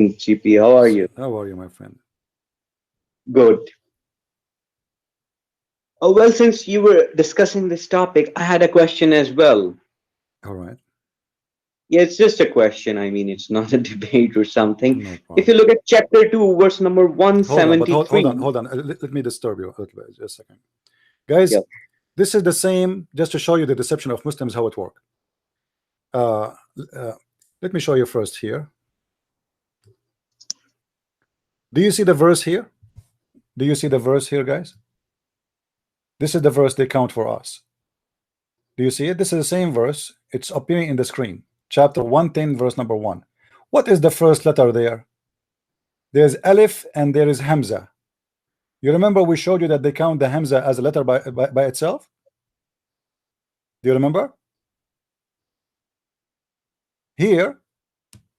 afternoon, GP. How are you? How are you, my friend? Good. Oh, well, since you were discussing this topic, I had a question as well. All right, Yeah, it's just a question. I mean, it's not a debate or something. no If you problem. look at chapter 2, verse number Hold on, but hold 173. on, hold on. Let me disturb you a little bit, just a second, guys. Yep. This is the same, just to show you the deception of Muslims, how it works. Uh, uh, Let me show you first here. Do you see the verse here? Do you see the verse here, guys? This is the verse they count for us. Do you see it? This is the same verse. It's appearing in the screen. Chapter 110, verse number 1. What is the first letter there? There's Alif and there is Hamza. You remember we showed you that they count the Hamza as a letter by itself? Do you remember? Here,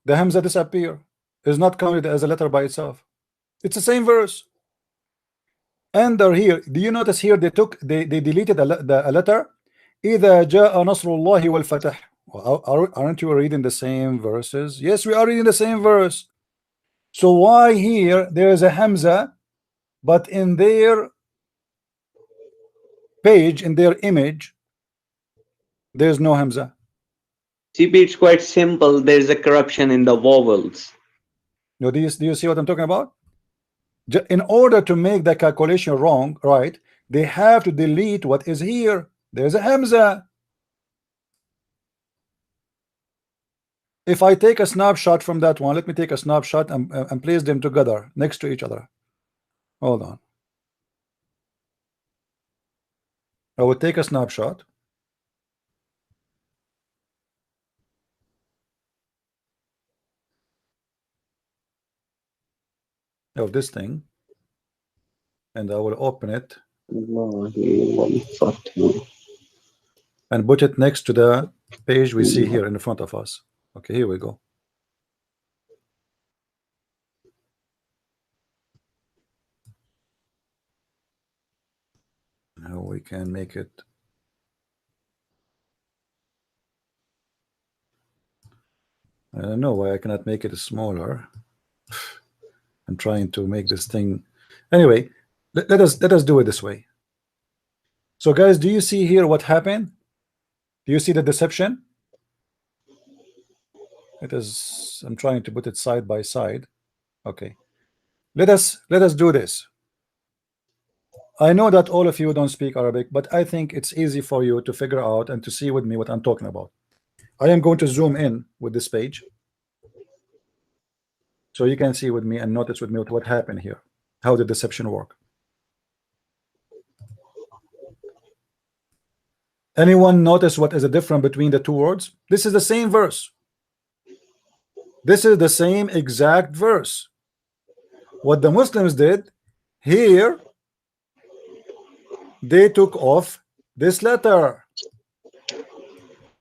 the Hamza disappear. Is not counted as a letter by itself. It's the same verse. And they're here. Do you notice here they deleted a letter? إذا جاء نصر الله والفتح. Aren't you reading the same verses? Yes, we are reading the same verse. So why here there is a Hamza, but in their page, in their image, there's no Hamza? GP, it's quite simple. There's a corruption in the vowels. No, do you see what I'm talking about? In order to make the calculation wrong, right, they have to delete what is here. There's a Hamza. If I take a snapshot from that one, let me take a snapshot and place them together next to each other. Hold on. I will take a snapshot. Of this thing, and I will open it and put it next to the page we see here in front of us. Okay, here we go. Now we can make it. I don't know why I cannot make it smaller. I'm trying to make this thing. Anyway, let us do it this way. So guys, do you see here what happened? Do you see the deception? It is. I'm trying to put it side by side. Okay. Let us do this. I know that all of you don't speak Arabic, but I think it's easy for you to figure out and to see with me what I'm talking about. I am going to zoom in with this page so you can see with me and notice with me what happened here, how the deception work. Anyone notice what is the difference between the two words? This is the same verse. This is the same exact verse. What the Muslims did here, they took off this letter,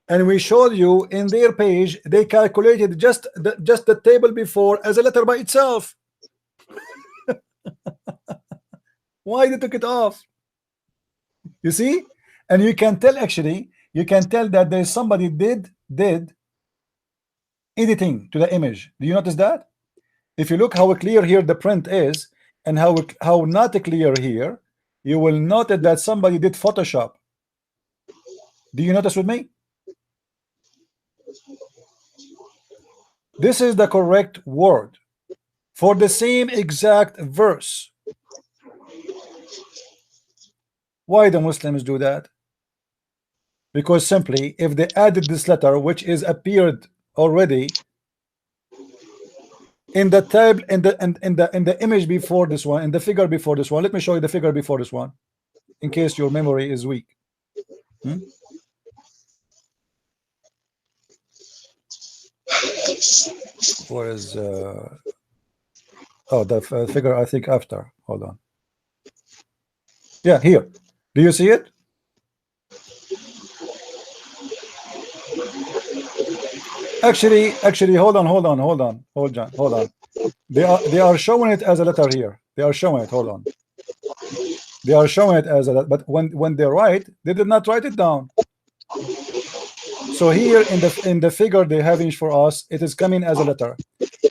and we showed you in their page they calculated just the table before as a letter by itself. Why they took it off? You see, and you can tell, actually you can tell that there's somebody did editing to the image. Do you notice that? If you look how clear here the print is and how not clear here, you will notice that somebody did Photoshop. Do you notice with me? This is the correct word for the same exact verse. Why the Muslims do that? Because simply if they added this letter, which is appeared already in the tab, in the image before this one, in the figure before this one. Let me show you the figure before this one, in case your memory is weak. Where is oh, the figure, I think after. Hold on. Yeah, here. Do you see it? Actually, hold on. They are showing it as a letter here. They are showing it. Hold on. They are showing it as a, but when they write, they did not write it down. So So here in the figure they have for us, it is coming as a letter.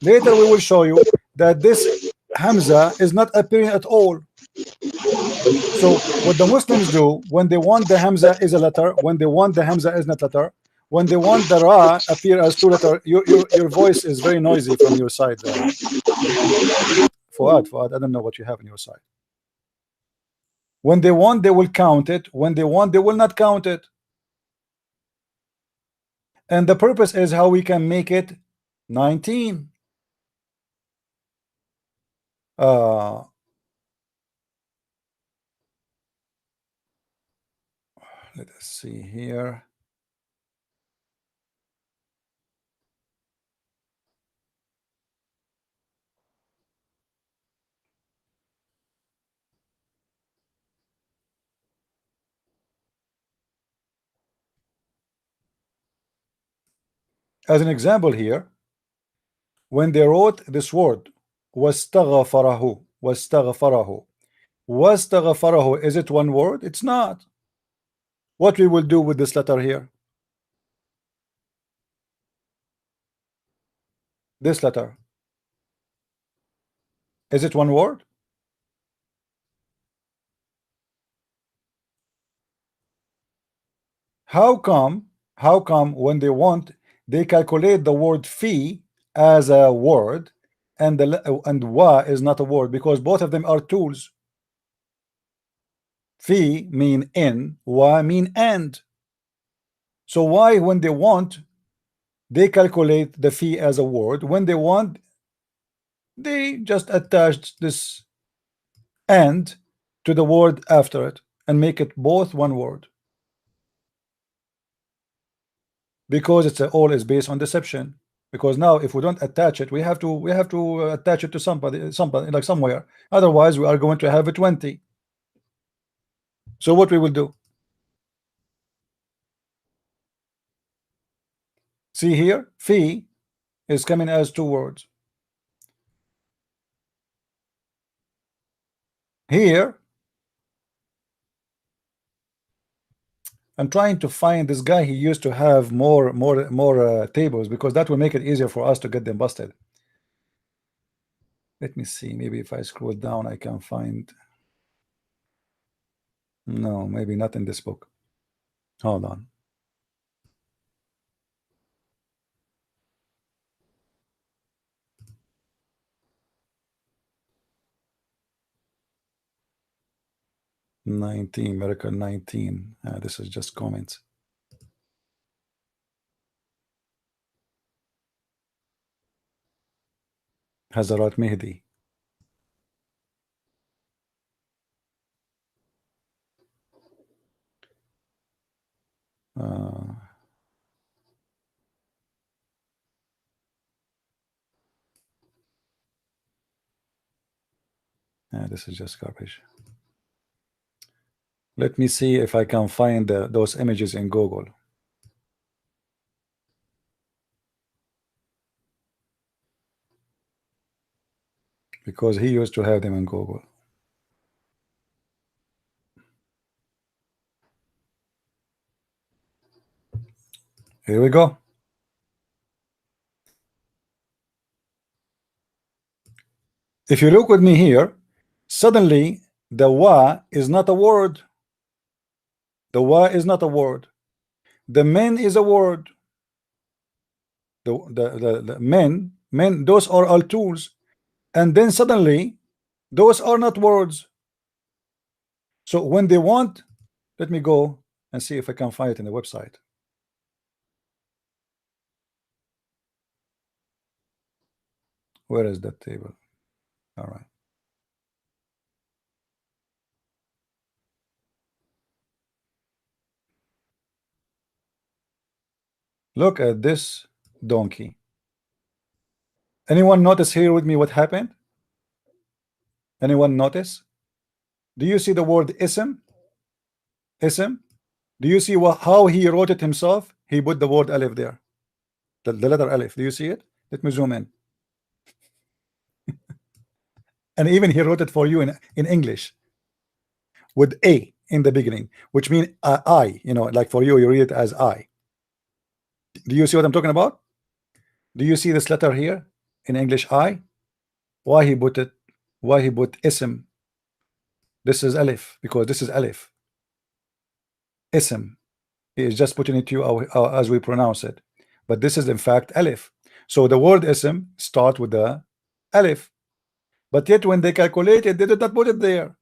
Later we will show you that this Hamza is not appearing at all. So what the Muslims do when they want the Hamza is a letter, when they want the Hamza is not letter, when they want the Ra appear as two letter, your voice is very noisy from your side. Fuad, I don't know what you have on your side. When they want, they will count it. When they want, they will not count it. And the purpose is how we can make it 19. Let us see here. As an example here, when they wrote this word, wastaghfarahu, wastaghfarahu, wastaghfarahu, is it one word? It's not. What we will do with this letter here? This letter, is it one word? How come when they want, they calculate the word fee as a word and and wa is not a word, because both of them are tools. Fee mean in, wa mean and. So why when they want, they calculate the fee as a word, when they want, they just attach this and to the word after it and make it both one word? Because it's all is based on deception. Because now if we don't attach it, we have to attach it to somebody like somewhere, otherwise we are going to have a 20. So what we will do, see here, fee is coming as two words. Here I'm trying to find this guy. He used to have more tables, because that will make it easier for us to get them busted. Let me see, maybe if I scroll down I can find. No, maybe not in this book. Hold on. Miracle 19. This is just comments. Hazarat Mehdi. This is just garbage. Let me see if I can find those images in Google. Because he used to have them in Google. Here we go. If you look with me here, suddenly the wa is not a word. The wa is not a word. The men is a word. The men, those are all tools. And then suddenly those are not words. So when they want, let me go and see if I can find it in the website. Where is that table? All right. Look at this donkey. Anyone notice here with me what happened? Anyone notice? Do you see the word ism? Ism? Do you see how he wrote it himself? He put the word alif there. The letter alif. Do you see it? Let me zoom in. And even he wrote it for you in English with a in the beginning, which means I, like for you, you read it as I. Do you see what I'm talking about? Do you see this letter here in English I? Why he put it? Why he put ism? This is alif because this is alif. Ism. He is just putting it to you as we pronounce it. But this is in fact alif. So the word ism start with the alif. But yet when they calculate it, they did not put it there.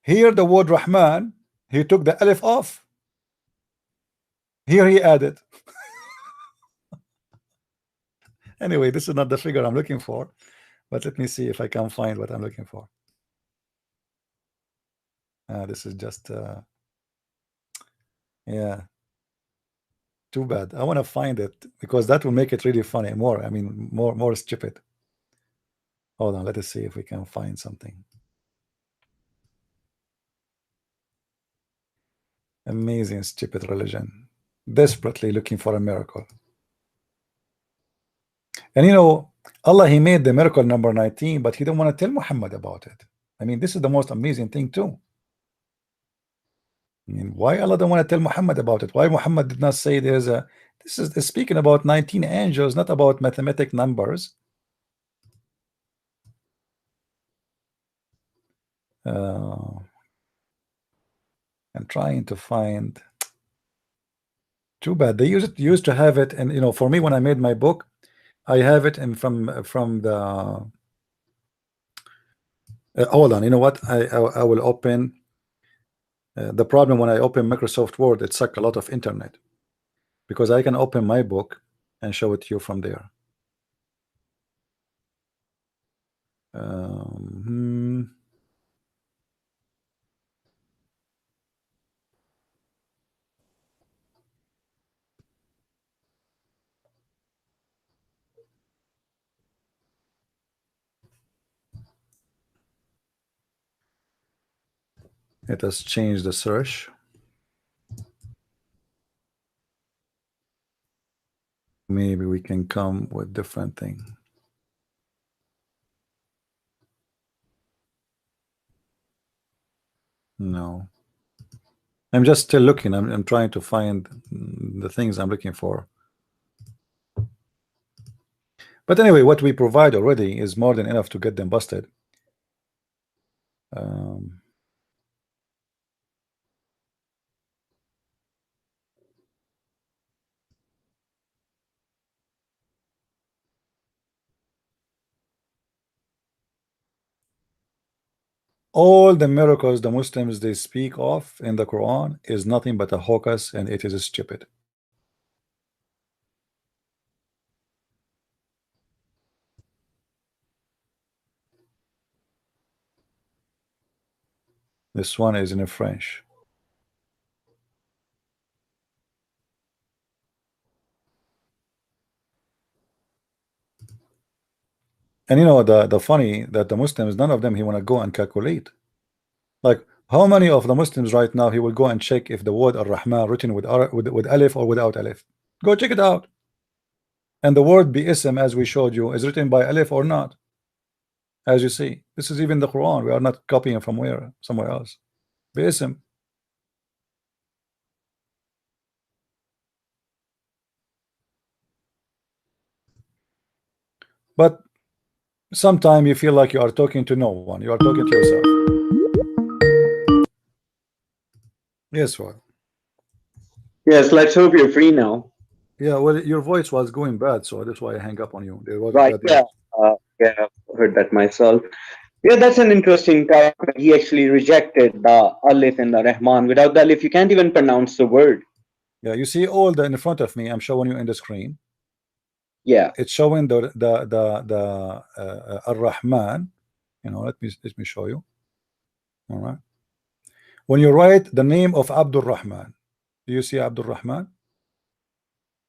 Here the word Rahman, he took the alif off. Here he added. Anyway, this is not the figure I'm looking for, but let me see if I can find what I'm looking for. This is just yeah, too bad. I want to find it because that will make it really funny. More, I mean, more stupid. Hold on, let us see if we can find something. Amazing stupid religion, desperately looking for a miracle. And you know, Allah, he made the miracle number 19, but he didn't want to tell Muhammad about it. I mean, this is the most amazing thing too. I mean, why Allah don't want to tell Muhammad about it? Why Muhammad did not say there's a, this is speaking about 19 angels, not about mathematic numbers. I'm trying to find. Too bad they used to have it, and you know, for me when I made my book, I have it in from the. Hold on, you know what? I will open. The problem when I open Microsoft Word, it sucks a lot of internet, because I can open my book and show it to you from there. It has changed the search. Maybe we can come with different thing. No, I'm just still looking. I'm trying to find the things I'm looking for. But anyway, what we provide already is more than enough to get them busted. All the miracles the Muslims they speak of in the Quran is nothing but a hocus, and it is stupid. This one is in French. And you know the funny that the Muslims, none of them he want to go and calculate. Like how many of the Muslims right now he will go and check if the word Ar-Rahman written with alif or without alif. Go check it out. And the word bi-ism, as we showed you, is written by alif or not. As you see, this is even the Quran. We are not copying from somewhere else. Bi-ism. But sometimes you feel like you are talking to no one. You are talking to yourself. Yes, well. Yes, let's hope you're free now. Yeah, well, your voice was going bad, so that's why I hang up on you. There was Right, bad yeah. voice. Yeah, I've heard that myself. Yeah, that's an interesting topic. He actually rejected the Alif and the Rahman. Without the Alif, you can't even pronounce the word. Yeah, you see all the in front of me. I'm showing you in the screen. Yeah. It's showing the Ar-Rahman. You know, let me show you. All right. When you write the name of Abdul Rahman, do you see Abdul Rahman?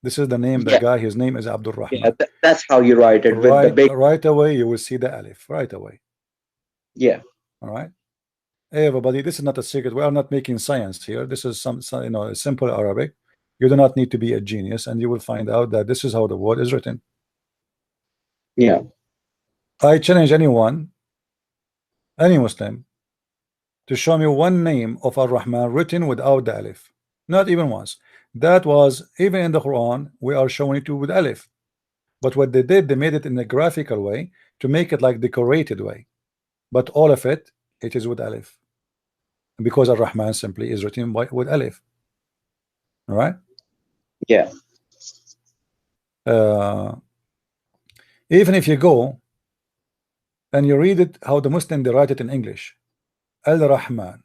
This is the name, the Yeah. guy, his name is Abdul Rahman. Yeah, that's how you write it with the big. Right away, you will see the alif right away. Yeah. All right. Hey, everybody, this is not a secret. We are not making science here. This is some you know, simple Arabic. You do not need to be a genius, and you will find out that this is how the word is written. Yeah. I challenge anyone, any Muslim, to show me one name of Ar-Rahman written without the alif. Not even once. That was even in the Quran. We are showing it to with alif. But what they did, they made it in a graphical way to make it like decorated way. But all of it, it is with alif. Because Ar-Rahman simply is written with alif. All right. Yeah. Even if you go and you read it how the Muslim they write it in English, Al-Rahman,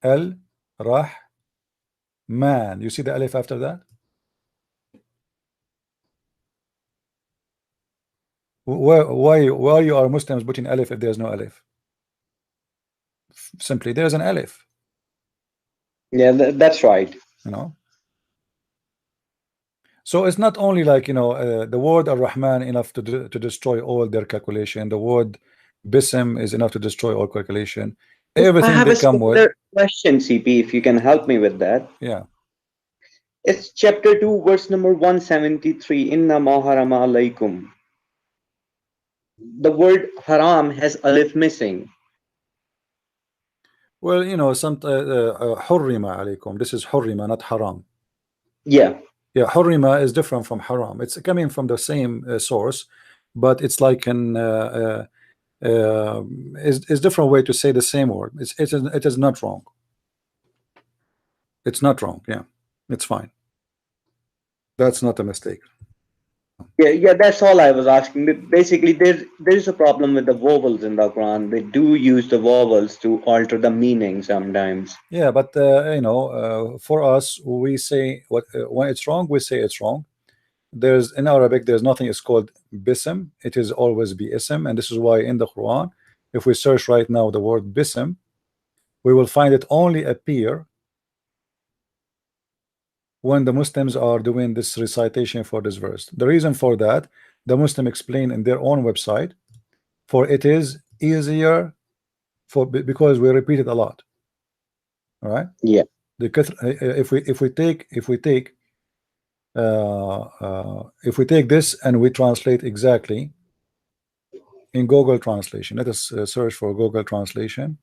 Al-Rahman, you see the alif after that? Why you are Muslims putting alif if there's no alif? Simply there's an alif. Yeah, that's right. You know, so it's not only like, you know, the word Ar-Rahman enough to destroy all their calculation. The word Bism is enough to destroy all calculation. I Everything have they a come with. similar question, CP, if you can help me with that. Yeah. It's chapter 2, verse number 173. Inna ma harama alaykum. The word haram has alif missing. Well, you know, some hurrima alaykum. This is hurrima, not haram. Yeah. Yeah, hurrima is different from haram. It's coming from the same source, but it's like an is different way to say the same word. It is not wrong. It's not wrong. Yeah, it's fine. That's not a mistake. Yeah, that's all I was asking. Basically, there's a problem with the vowels in the Quran. They do use the vowels to alter the meaning sometimes. Yeah, but you know, for us, we say what when it's wrong, we say it's wrong. There's in Arabic, there's nothing is called bism. It is always ism, and this is why in the Quran, if we search right now the word bism, we will find it only appear when the Muslims are doing this recitation for this verse. The reason for that, the Muslim explain in their own website, for it is easier for because we repeat it a lot. All right. Yeah. If we take this and we translate exactly in Google Translation, let us search for Google Translation.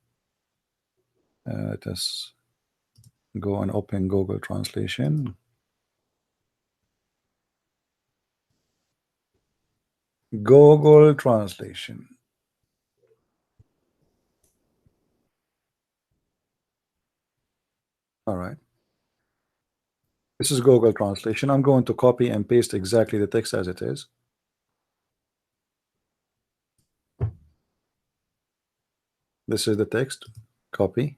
Let us go and open Google Translation. Google Translation. All right. This is Google Translation. I'm going to copy and paste exactly the text as it is. This is the text. Copy.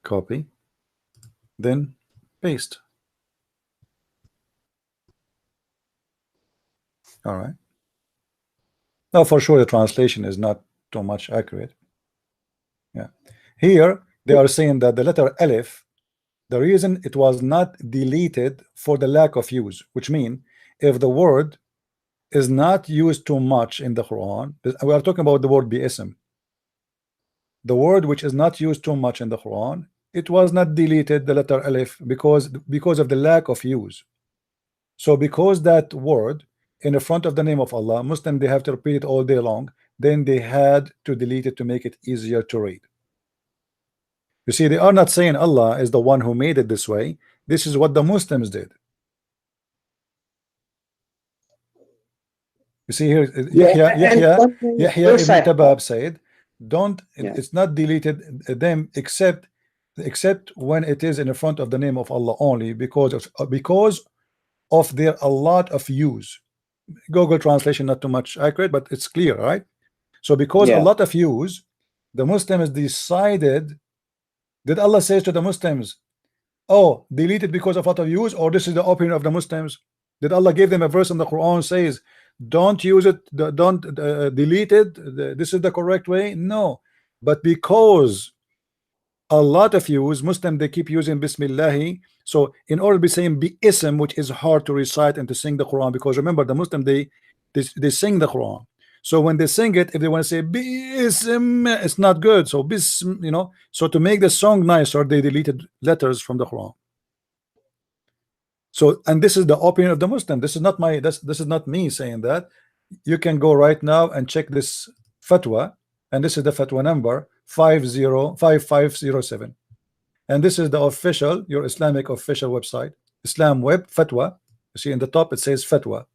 Copy. Then paste. All right. Now, for sure, the translation is not too much accurate. Yeah. Here, they are saying that the letter Alif, the reason it was not deleted for the lack of use, which means if the word is not used too much in the Quran, we are talking about the word bi'ism. The word which is not used too much in the Quran, it was not deleted, the letter Alif, because of the lack of use. So because that word in the front of the name of Allah, Muslim, they have to repeat it all day long, then they had to delete it to make it easier to read. You see, they are not saying Allah is the one who made it this way. This is what the Muslims did. You see here, Yahya ibn Tabab said, don't, it's not deleted them except when it is in the front of the name of Allah only, because of their a lot of use. Google Translation not too much accurate, but it's clear, right? So because a lot of use, the Muslims decided. Did Allah say to the Muslims, oh, delete it because of a lot of use, or this is the opinion of the Muslims? Did Allah give them a verse in the Quran says, don't use it, don't delete it, this is the correct way? No, but because a lot of use, Muslim, they keep using Bismillahi. So in order to be saying bi-ism, which is hard to recite and to sing the Quran, because remember the Muslim, they sing the Quran. So when they sing it, if they want to say bi-ism, it's not good. So bism, you know, so to make the song nicer, they deleted letters from the Quran. So, and this is the opinion of the Muslim. This is not my, this is not me saying that. You can go right now and check this fatwa, and this is the fatwa number 505507, and this is the official, your Islamic official website, Islam Web Fatwa. You see in the top it says fatwa.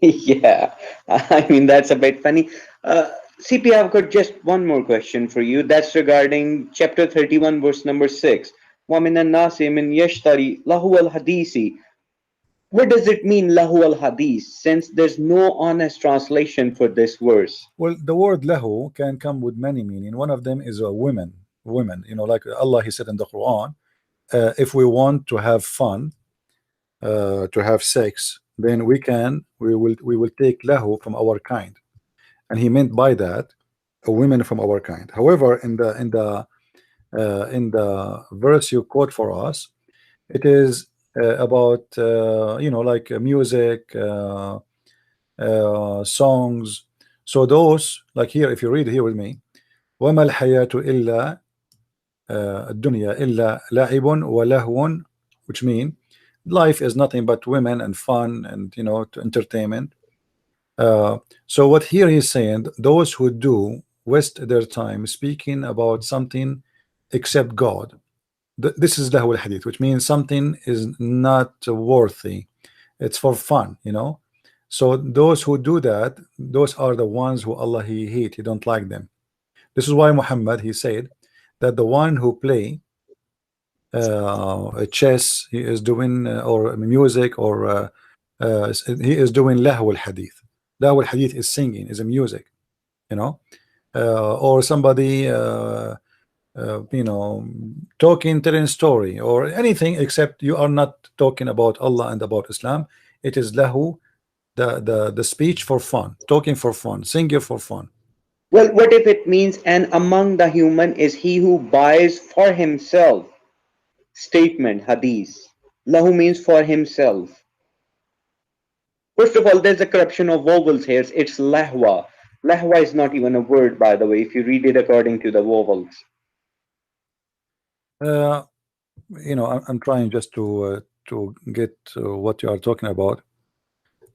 Yeah, I mean, that's a bit funny. CP, I've got just one more question for you. That's regarding chapter 31, verse number 6. وَمِنَ النَّاسِ مِنْ يَشْتَرِي لَهُوَ الْحَدِيثِ. What does it mean, lahu al hadith, since there's no honest translation for this verse? Well, the word lahu can come with many meaning. One of them is a women, you know, like Allah, he said in the Quran, if we want to have fun, to have sex, then we will take lahu from our kind, and he meant by that a women from our kind. However, in the verse you quote for us, it is about you know, like music, songs. So those, like here, if you read here with me, وما الحياة إلا الدنيا إلا لعب ولهو, which mean life is nothing but women and fun and, you know, to entertainment. So what here he's saying, those who do waste their time speaking about something except God, this is lahu al-hadith, which means something is not worthy, it's for fun, you know. So those who do that, those are the ones who Allah he hate, he don't like them. This is why Muhammad, he said that the one who play chess, he is doing or music, or he is doing lahu al-hadith. Lahu al-hadith is singing, is a music, you know, or somebody you know, talking, telling story, or anything except you are not talking about Allah and about Islam. It is lahu, the speech for fun, talking for fun, singing for fun. Well, what if it means, and among the human is he who buys for himself? Statement, hadith. Lahu means for himself. First of all, there's a corruption of vowels here. It's lahwa. Lahwa is not even a word, by the way, if you read it according to the vowels. Uh, you know, I'm trying just to get what you are talking about.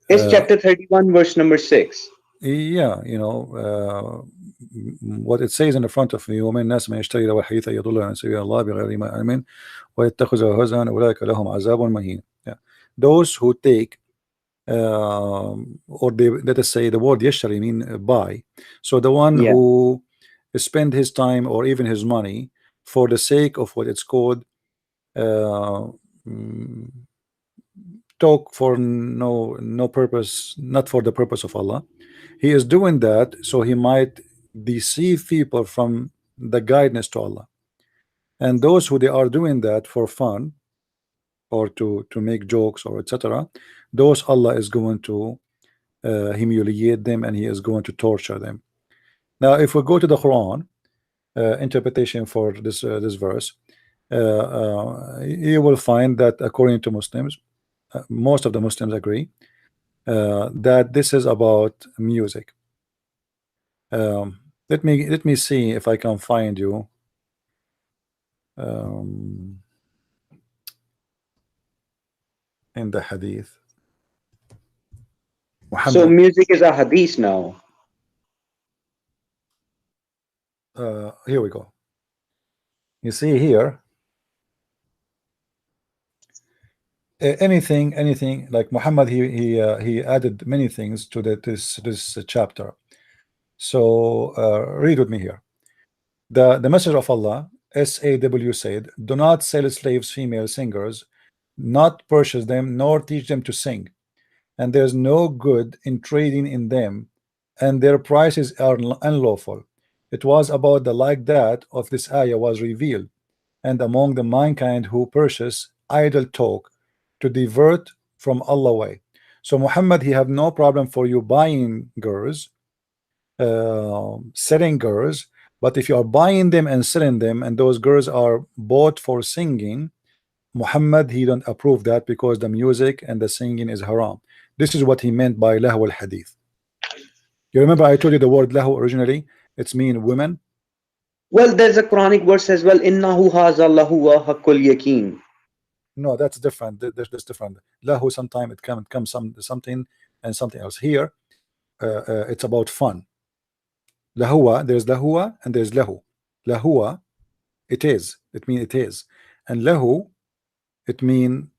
It's chapter 31, verse number 6. Yeah, you know, what it says in the front of me, ومن الناس من يشتري له الحديث يضل عن سبيل الله بغير ما علم ويتخذه هزءا أولئك لهم عذاب مهين. Yeah. Those who take or they, let us say, the word yashari mean buy. So the one Yeah. who spend his time or even his money for the sake of what it's called mm, talk for no purpose, not for the purpose of Allah. He is doing that so he might deceive people from the guidance to Allah. And those who they are doing that for fun or to make jokes or etc., those Allah is going to humiliate them, and he is going to torture them. Now if we go to the Quran interpretation for this verse, you will find that according to Muslims, most of the Muslims agree that this is about music. Let me see if I can find you in the hadith. So Muhammad, music is a hadith now. here we go. You see here, anything like Muhammad, he added many things to this chapter. So read with me here. The message of Allah, SAW, said, do not sell slaves, female singers, not purchase them, nor teach them to sing, and there's no good in trading in them, and their prices are unlawful. It was about the like that of this ayah was revealed, and among the mankind who purchase idle talk to divert from Allah way. So Muhammad, he have no problem for you buying girls, selling girls, but if you are buying them and selling them, and those girls are bought for singing, Muhammad, he don't approve that, because the music and the singing is haram. This is what he meant by lahu al hadith. You remember I told you the word lahu originally, it's mean women. Well, there's a Quranic verse as well. Innahu haza lahu wa haqqul yakin. No, that's different. That's different. Lahu, sometimes it comes something and something else. Here it's about fun. Lahua, there's lahua and there's lahu. Lahua, it is, it means it is, and lahu, it mean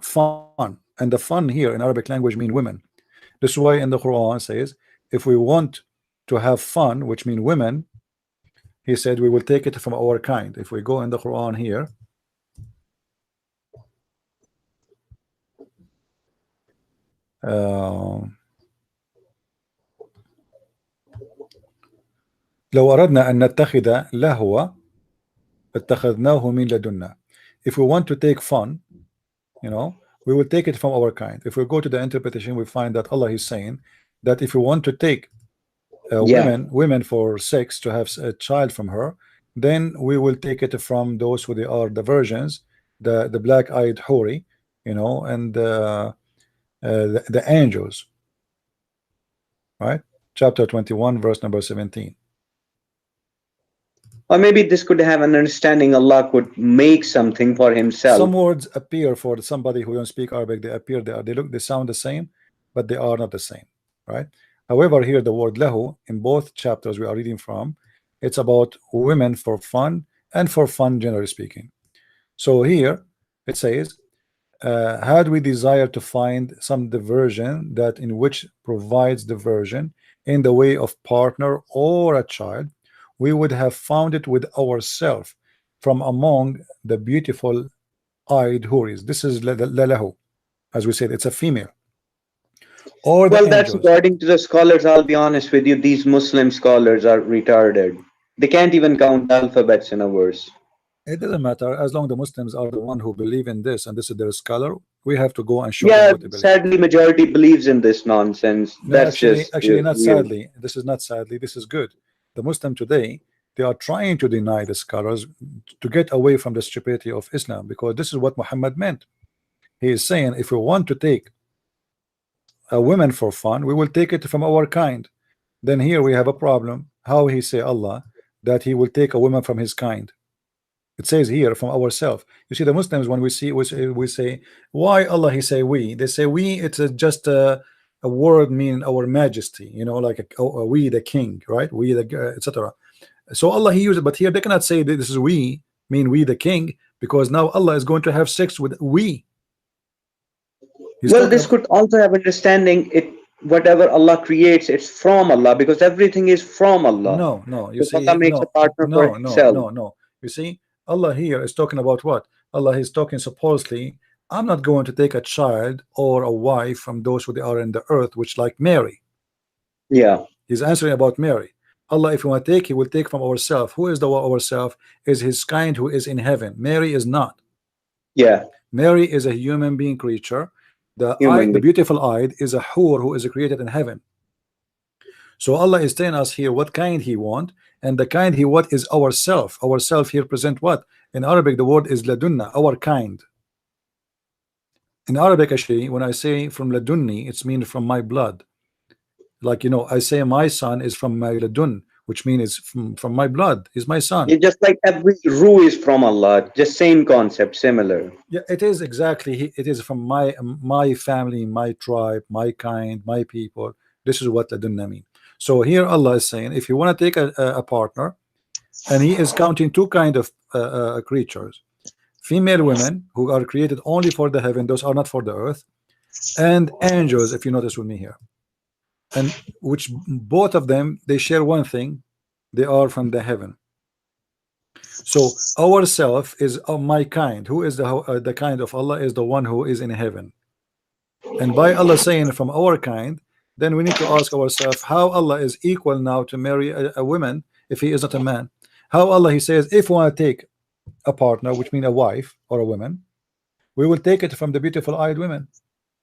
fun, and the fun here in Arabic language mean women. This is why in the Quran says, if we want to have fun, which mean women, he said we will take it from our kind. If we go in the Quran here, لو أردنا أن نتخذ لهوا اتخذناه من لدنا. If we want to take fun, you know, we will take it from our kind. If we go to the interpretation, we find that Allah is saying that if you want to take Yeah. women for sex, to have a child from her, then we will take it from those who they are the virgins, the black-eyed houri, you know, and the angels, right? Chapter 21, verse number 17. Or maybe this could have an understanding Allah could make something for himself. Some words appear for somebody who don't speak Arabic, they appear, they sound the same, but they are not the same, right? However, here the word lahu in both chapters we are reading from, it's about women for fun and for fun, generally speaking. So here it says, had we desire to find some diversion that in which provides diversion in the way of partner or a child, we would have found it with ourselves from among the beautiful eyed houris. This is lahu, as we said, it's a female. Or well, the that's angels. according to the scholars. I'll be honest with you, these Muslim scholars are retarded. They can't even count alphabets in a verse. It doesn't matter as long the Muslims are the one who believe in this and this is their scholar. We have to go and show them Yeah, what they believe. sadly, majority believes in this nonsense. No, That's just actually, not weird. sadly. This is not sadly. This is good. The Muslim today, they are trying to deny the scholars to get away from the stupidity of Islam, because this is what Muhammad meant. He is saying, if we want to take a woman for fun, we will take it from our kind. Then here we have a problem. How he say Allah that he will take a woman from his kind? It says here from ourselves. You see, the Muslims, when we say why Allah, he say we. They say we. It's just a word meaning our majesty. You know, like we the king, right? We the etc. So Allah he used it, but here they cannot say that this is we mean we the king, because now Allah is going to have sex with we. Well, this could also have understanding. It whatever Allah creates, it's from Allah, because everything is from Allah. No. You Because see, Allah makes a partner for himself. no. You see, Allah here is talking about what? Allah is talking supposedly, I'm not going to take a child or a wife from those who they are in the earth, which like Mary. Yeah. He's answering about Mary. Allah, if you want to take, he will take from ourselves. Who is the ourself? Is his kind who is in heaven. Mary is not. Yeah. Mary is a human being creature. The beautiful eyed is a hur who is created in heaven. So Allah is telling us here what kind he want, and the kind he want is ourself. Ourself here present what? In Arabic the word is ladunna, our kind. In Arabic actually, when I say from ladunni, it's mean from my blood. Like, you know, I say my son is from my ladun, which means from my blood, is my son. It's just like every ruh is from Allah, just same concept, similar. Yeah, it is exactly. It is from my family, my tribe, my kind, my people. This is what ladunna mean. So here Allah is saying, if you want to take a partner, and he is counting two kind of creatures, female women who are created only for the heaven, those are not for the earth, and angels, if you notice with me here, and which both of them, they share one thing, they are from the heaven. So ourself is my kind. Who is the kind of Allah? Is the one who is in heaven. And by Allah saying from our kind, then we need to ask ourselves how Allah is equal now to marry a woman if he is not a man. How Allah, he says, if we want to take a partner, which means a wife or a woman, we will take it from the beautiful eyed women.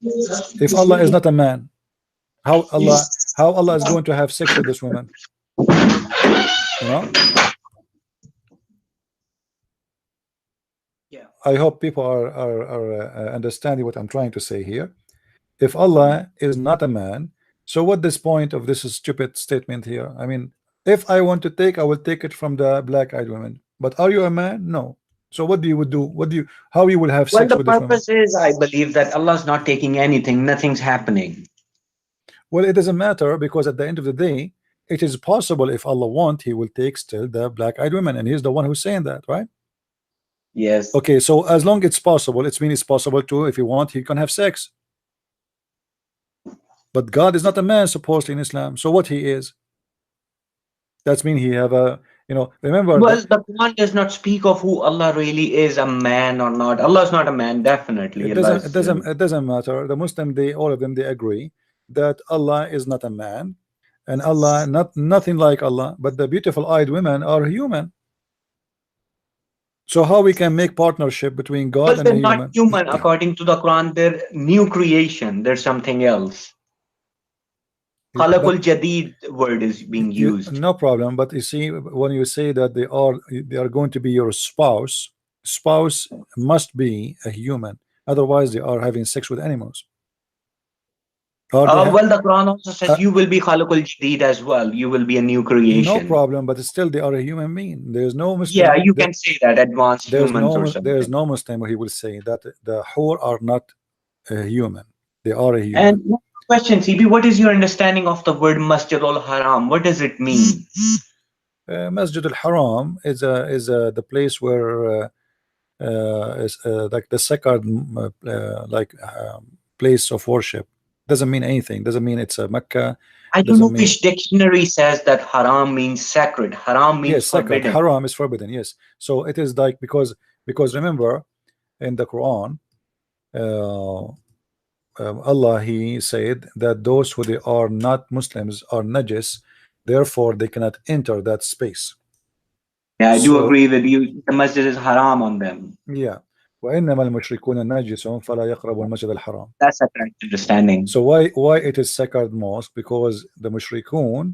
If Allah is not a man, how Allah is going to have sex with this woman? You know? Yeah. I hope people are understanding what I'm trying to say here. If Allah is not a man, so what this point of this stupid statement here? I mean, if I want to take, I will take it from the black-eyed women. But are you a man? No. So what do you would do? What do you? How you will have sex with this woman? Well, the purpose is, I believe, that Allah's not taking anything. Nothing's happening. Well, it doesn't matter because at the end of the day, it is possible if Allah want, He will take still the black-eyed women, and He's the one who's saying that, right? Yes. Okay, so as long it's possible, it's mean it's possible to, if He want, He can have sex. But God is not a man supposedly in Islam. So what He is? That's mean He have a, remember Well, that the Quran does not speak of who Allah really is, a man or not. Allah is not a man, definitely. it Allah doesn't it is. doesn't it doesn't matter. The Muslim, they all of them, they agree that Allah is not a man, and Allah nothing like Allah, but the beautiful eyed women are human. So how we can make partnership between God Well, and a they're not human? human according to the Quran. They're new creation. There's something else. But Khalaqul Jadid word is being used. no problem. But you see, when you say that they are going to be your spouse must be a human. Otherwise, they are having sex with animals. Or they have Well, the Quran also says you will be Khalaqul Jadid as well. You will be a new no creation. problem, but still they are a human being. There's no Yeah, Muslim. you can say that advanced humans or There's something. no Muslim who will say that the whore are not a human. They are a human. And next question, CB, what is your understanding of the word Masjid al Haram? What does it mean? Masjid al-Haram is the place where is like the sacred place of worship. Doesn't mean anything. Doesn't mean it's a Mecca. I don't Doesn't know mean which dictionary says that haram means sacred. Haram means yes, sacred. forbidden. Haram is forbidden. Yes. So it is like because remember in the Quran, uh, Allah He said that those who they are not Muslims are najis, therefore they cannot enter that space. Yeah, I do So agree with you. The masjid is haram on them. yeah, وإنما المشركون نجس فلا يقربوا المسجد الحرام. That's a correct understanding. So why it is sacred mosque? Because the mushrikun,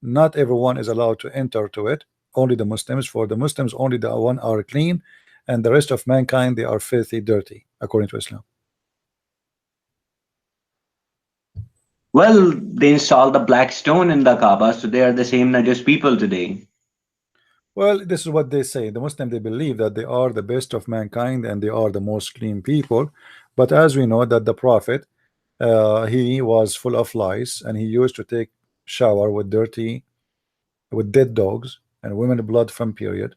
not everyone is allowed to enter to it. Only the Muslims. For the Muslims, only the one are clean, and the rest of mankind they are filthy, dirty, according to Islam. Well, they installed the black stone in the Kaaba, so they are the same najis people today. Well, this is what they say. The Muslim, they believe that they are the best of mankind and they are the most clean people. But as we know that the Prophet, he was full of lies and he used to take shower with dead dogs and women blood from period.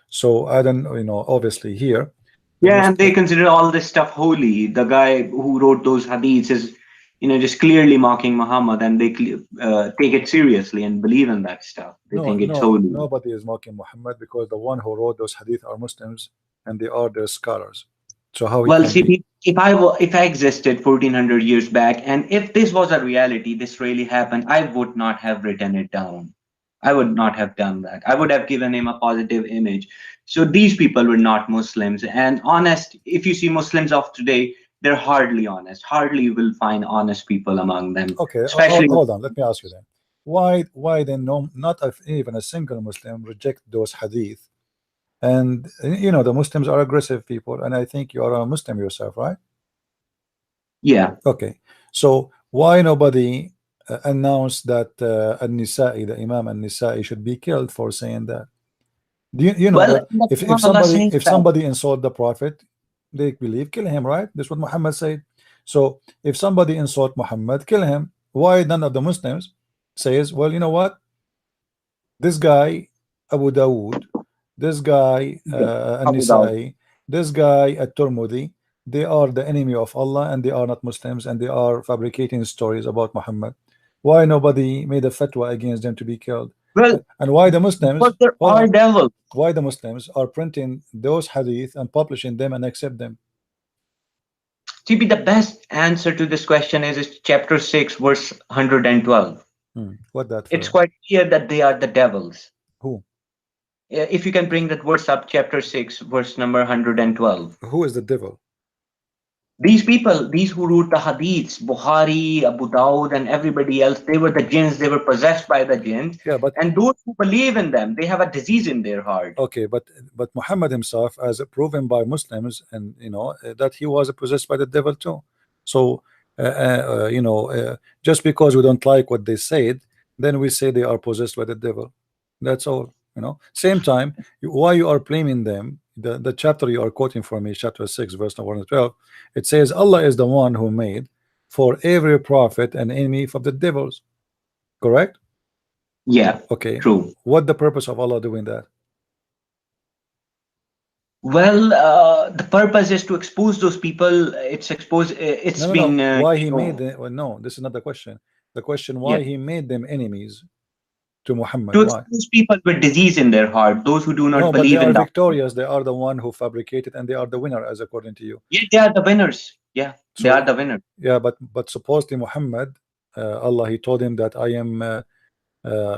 So I don't, obviously here, the Yeah, most and they consider all this stuff holy. The guy who wrote those hadiths is, just clearly mocking Muhammad, and they take it seriously and believe in that stuff. They no, think it's no, holy. nobody is mocking Muhammad because the one who wrote those hadith are Muslims and they are their scholars. So how he Well, can be? see, if I existed 1400 years back, and if this was a reality, this really happened, I would not have written it down. I would not have done that. I would have given him a positive image. So these people were not Muslims. And honest, if you see Muslims of today, they're hardly honest. Hardly you will find honest people among them, Okay, especially. hold on. Let me ask you then. Why then no, not even a single Muslim reject those hadith? And the Muslims are aggressive people, and I think you are a Muslim yourself, right? Yeah. Okay, so why nobody announced that An-Nisa'i, the Imam An-Nisa'i, should be killed for saying that? Do you know Well, that in the if Quran, Allah says that. somebody insult the Prophet, they believe kill him, right? That's what Muhammad said. So if somebody insult Muhammad, kill him. Why none of the Muslims says, well, you know what? This guy Abu Dawood, this guy Abu Dawud. An-Nisa'i, this guy At-Tirmidhi, they are the enemy of Allah and they are not Muslims and they are fabricating stories about Muhammad. Why nobody made a fatwa against them to be killed? Well, And why the because Muslims, they're hold all on, devils. why the Muslims are printing those hadith and publishing them and accept them? TB, the best answer to this question is chapter 6, verse 112. What that It's for? quite clear that they are the devils. Who? If you can bring that verse up, chapter 6, verse number 112. Who is the devil? These people, these who wrote the hadiths, Bukhari, Abu Dawud, and everybody else, they were the jinns, they were possessed by the jinns. Yeah, but And those who believe in them, they have a disease in their heart. okay, but Muhammad himself, as proven by Muslims, and that he was possessed by the devil too. So just because we don't like what they said, then we say they are possessed by the devil. That's all. Same time, why you are blaming them? The chapter you are quoting for me, chapter 6, verse number 112, it says Allah is the one who made for every prophet an enemy of the devils. Correct? Yeah, Okay. true. What the purpose of Allah doing that? Well, the purpose is to expose those people. It's exposed. No, It's no, no. been, Why he made them? Well, no, this is not the question. The question yeah, why he made them enemies to Muhammad? to Why? expose people with disease in their heart, those who do not No, but they believe in are the God. victorious. They are the one who fabricated, and they are the winner, as according to you. Yeah, they are the winners. Yeah, they are So, the winners. yeah, but supposedly Muhammad, Allah, he told him that I am,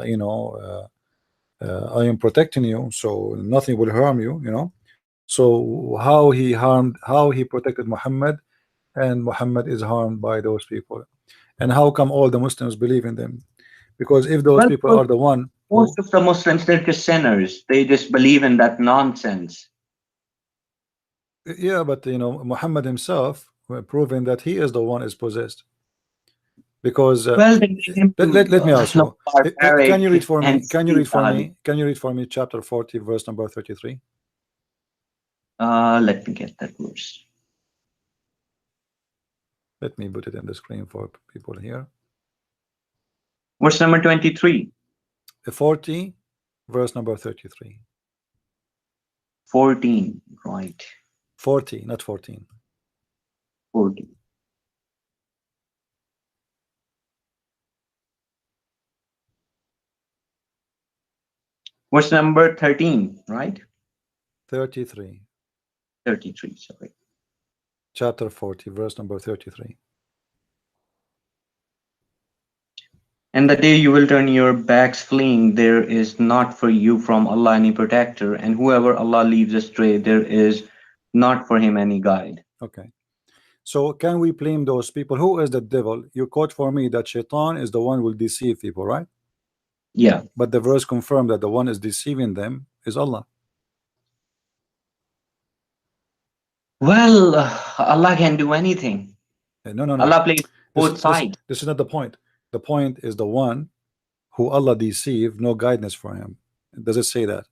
you know, I am protecting you, so nothing will harm you. You know. So how he harmed, how he protected Muhammad, and Muhammad is harmed by those people. And how come all the Muslims believe in them? Because if those Well, people are the one most who, of the Muslims, they're just sinners. They just believe in that nonsense. yeah, but you know, Muhammad himself proving that he is the one is possessed. Because Well, they made him let me to ask look you, can you read barbaric for and me? Can you read steal for the. me? Can you read for me chapter 40, verse number 33? Let me get that verse. Let me put it in the screen for people here. Verse number 23. 40, verse number 33. 14. Right. 40, not 14. 14. Verse number 13. Right. 33. 33. Sorry. Chapter 40, verse number 33. And the day you will turn your backs fleeing, there is not for you from Allah any protector, and whoever Allah leaves astray, there is not for him any guide. Okay. So can we blame those people? Who is the devil? You quote for me that Shaitan is the one who will deceive people, right? Yeah. But the verse confirmed that the one is deceiving them is Allah. Well, Allah can do anything. No, no, no. Allah plays both sides. This is not the point. The point is the one who Allah deceived, no guidance for him. Does it say that?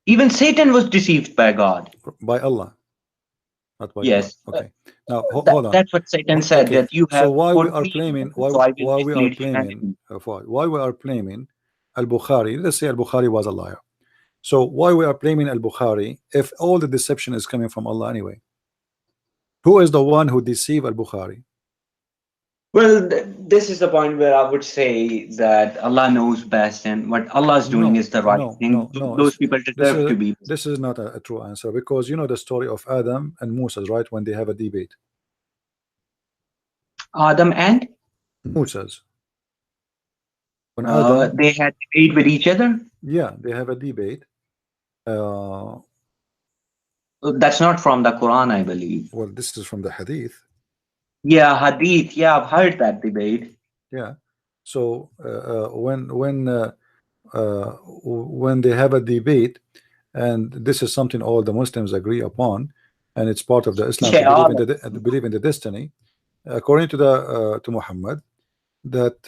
Even Satan was deceived by God. By Allah, not by God. Yes. Okay. Now hold on. That's what Satan said, Okay. that you So have why we put are me in claiming heaven, so I will why we are mislead claiming humanity. why we are claiming Al-Bukhari, let's say Al-Bukhari was a liar. So why we are blaming Al-Bukhari if all the deception is coming from Allah anyway? Who is the one who deceived Al-Bukhari? Well, this is the point where I would say that Allah knows best, and what Allah is doing No, is the right no, thing. no, no. Those people This deserve is to be. this is not a true answer because you know the story of Adam and Moses, right? When they have a debate. Adam and Moses. When Adam, they had debate with each other. yeah, they have a debate. Uh, That's not from the Quran, I believe. well, this is from the Hadith. Yeah, Hadith. Yeah, I've heard that debate. Yeah. So when they have a debate, and this is something all the Muslims agree upon, and it's part of the Islam to Yeah, believe all in of the to believe in the destiny, according to the to Muhammad, that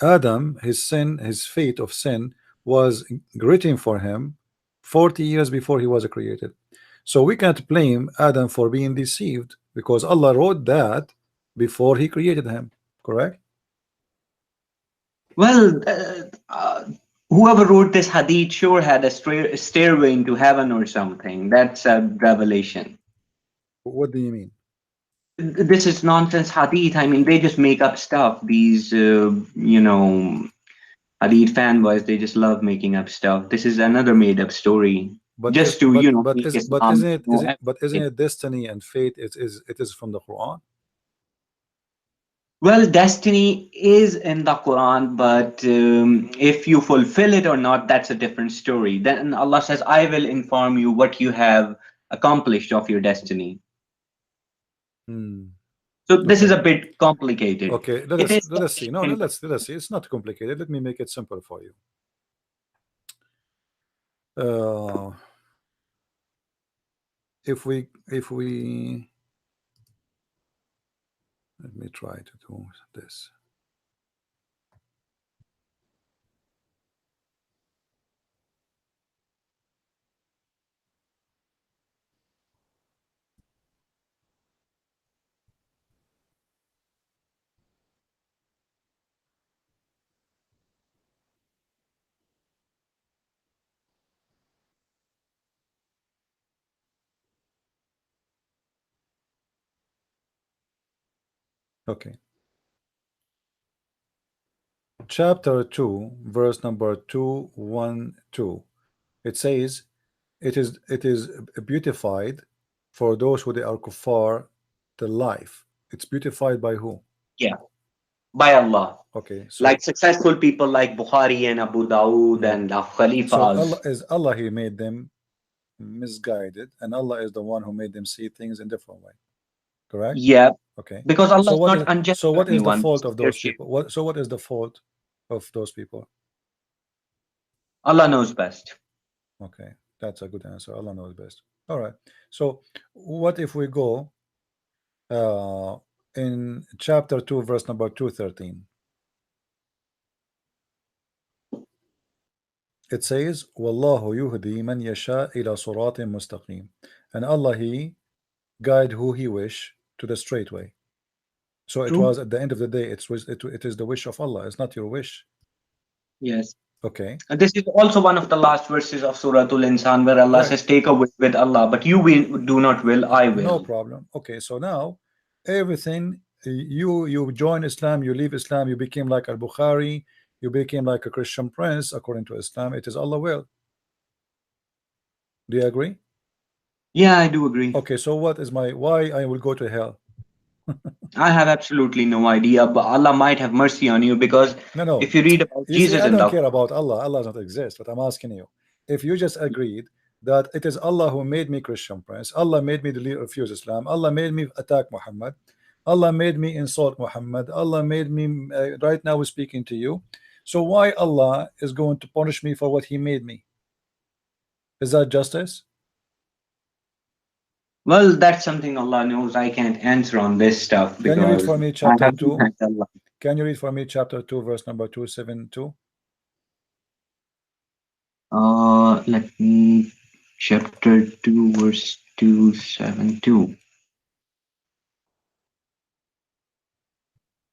Adam, his sin, his fate of sin was written for him 40 years before he was created. So we can't blame Adam for being deceived because Allah wrote that before he created him. Correct? Well, whoever wrote this hadith sure had a stairway into heaven or something. That's a revelation. What do you mean? This is nonsense hadith. I mean, they just make up stuff. These, hadith fanboys, they just love making up stuff. This is another made up story But just if to, but make is but Islam isn't it know but isn't everything. it destiny and fate it is from the Quran? Well, destiny is in the Quran, but if you fulfill it or not, that's a different story. Then Allah says, I will inform you what you have accomplished of your destiny. Hmm. So this is Okay. a bit complicated. Okay. It is Let us see. No, sufficient. let us see. It's not complicated. Let me make it simple for you. Uh, if we let me try to do this. Okay. Chapter 2, verse number 212. It says, it is beautified for those who they are kuffar the life. It's beautified by who? Yeah, by Allah. Okay, Like so successful people like Bukhari and Abu Dawood mm, and the so Allah Khalifas. is Allah, He made them misguided, and Allah is the one who made them see things in different way. Correct? Yeah, Okay. because Allah So is not unjust to what is the anyone. fault of Their those shame. people? What is the fault of those people? Allah knows best. Okay, that's a good answer. Allah knows best. All right. So what if we go uh, in chapter 2, verse number 213? It says, Wallahu yuhdi man yasha ila suratin mustaqim. And Allah, He guide who He wish to the straight way. So it True. was at the end of the day, it is the wish of Allah. It's not your wish. Yes. Okay. And this is also one of the last verses of Surah Al-Insan where Allah Right. says, take a will with Allah, but you will, do not will, I No will. problem. Okay. So now everything you join Islam, you leave Islam, you became like al-Bukhari, you became like a Christian prince according to Islam. It is Allah will. Do you agree? Yeah, I do agree. Okay. So what is my why I will go to hell? I have absolutely no idea, but Allah might have mercy on you because No, no. if you read about You see, Jesus I in don't the care Quran, about Allah. Allah doesn't exist. But I'm asking you, if you just agreed that it is Allah who made me Christian prince, Allah made me refuse Islam, Allah made me attack Muhammad, Allah made me insult Muhammad, Allah made me right now we're speaking to you. So why Allah is going to punish me for what He made me? Is that justice? well, that's something Allah knows. I can't answer on this stuff Can you read because for me I chapter haven't 2? met Allah. Can you read for me chapter 2, verse number 272? Let me chapter 2, verse 272.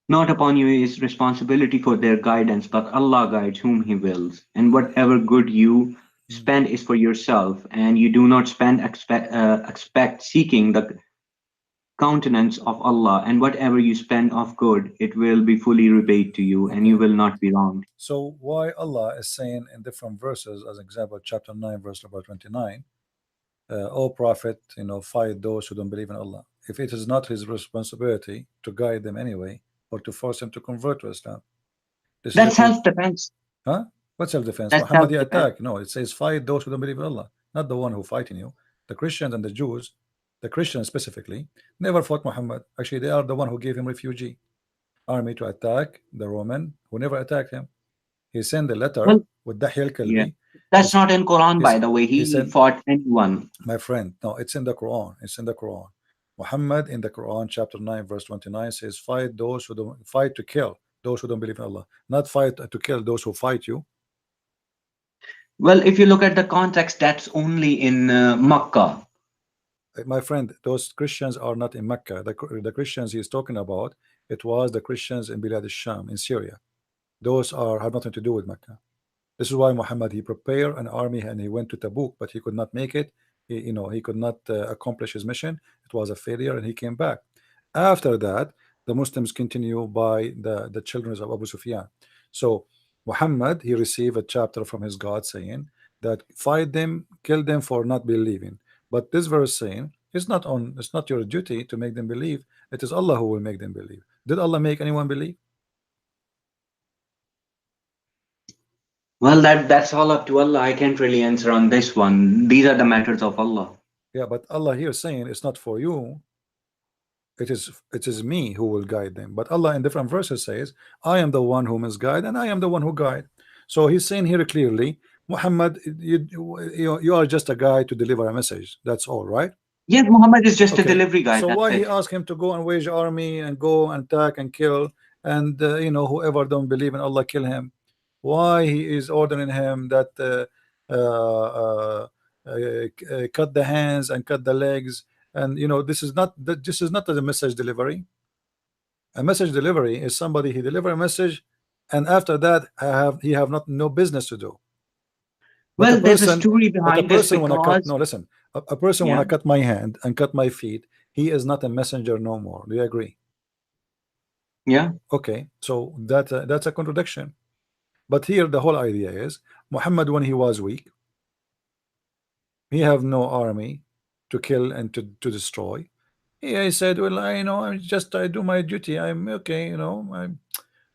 Not upon you is responsibility for their guidance, but Allah guides whom He wills. And whatever good you Hmm. spend is for yourself, and you do not spend expect seeking the countenance of Allah. And whatever you spend of good, it will be fully repaid to you, and you Okay. will not be wronged. So why Allah is saying in different verses, as example, chapter 9, verse number 29, O Prophet, fight those who don't believe in Allah. If it is not his responsibility to guide them anyway, or to force them to convert to Islam, this is That's it is, self-defense. huh? What self-defense? That's Muhammad self-defense. attack. No, it says fight those who don't believe in Allah, not the one who fighting you. The Christians and the Jews, the Christians specifically, never fought Muhammad. Actually, they are the one who gave him refugee army to attack the Roman who never attacked him. He sent a Well, letter with Dahya yeah. al-Kalbi. That's He's, not in Quran, by he's, the way. he He said, fought anyone. my friend, no, it's in the Quran. It's in the Quran. Muhammad in the Quran, chapter 9, verse 29 says, fight those who don't fight to kill those who don't believe in Allah, not fight to kill those who fight you. Well, if you look at the context, that's only in Makkah. My friend, those Christians are not in Mecca. The Christians he's talking about, it was the Christians in Bilad al-Sham in Syria. Those have nothing to do with Mecca. This is why Muhammad, he prepared an army and he went to Tabuk, but he could not make it. He could not accomplish his mission. It was a failure, and he came back. After that, the Muslims continue by the children of Abu Sufyan. So Muhammad, he received a chapter from his God saying that fight them, kill them for not believing. But this verse saying it's not your duty to make them believe. It is Allah who will make them believe. Did Allah make anyone believe? Well, that's all up to Allah. I can't really answer on this one. These are the matters of Allah. Yeah, but Allah here saying it's not for you. It is me who will guide them. But Allah in different verses says, I am the one who misguide and I am the one who guide. So he's saying here clearly, Muhammad, you are just a guy to deliver a message. That's all, right? Yes, Muhammad is just a Okay. delivery guy. So That's why he it. asked him to go and wage army and go and attack and kill, and whoever don't believe in Allah, kill him? Why he is ordering him that cut the hands and cut the legs? And this is not the message delivery. A message delivery is somebody he deliver a message, and after that he have not no business to do. But a Well, there's a person, story but a behind this person when I cut, because, no, listen, a person when yeah, I cut my hand and cut my feet, he is not a messenger no more. Do you agree? Yeah. Okay, so that's a contradiction. But here the whole idea is Muhammad, when he was weak, he have no army to kill and to destroy. He said, well, I do my duty. I'm okay, I'm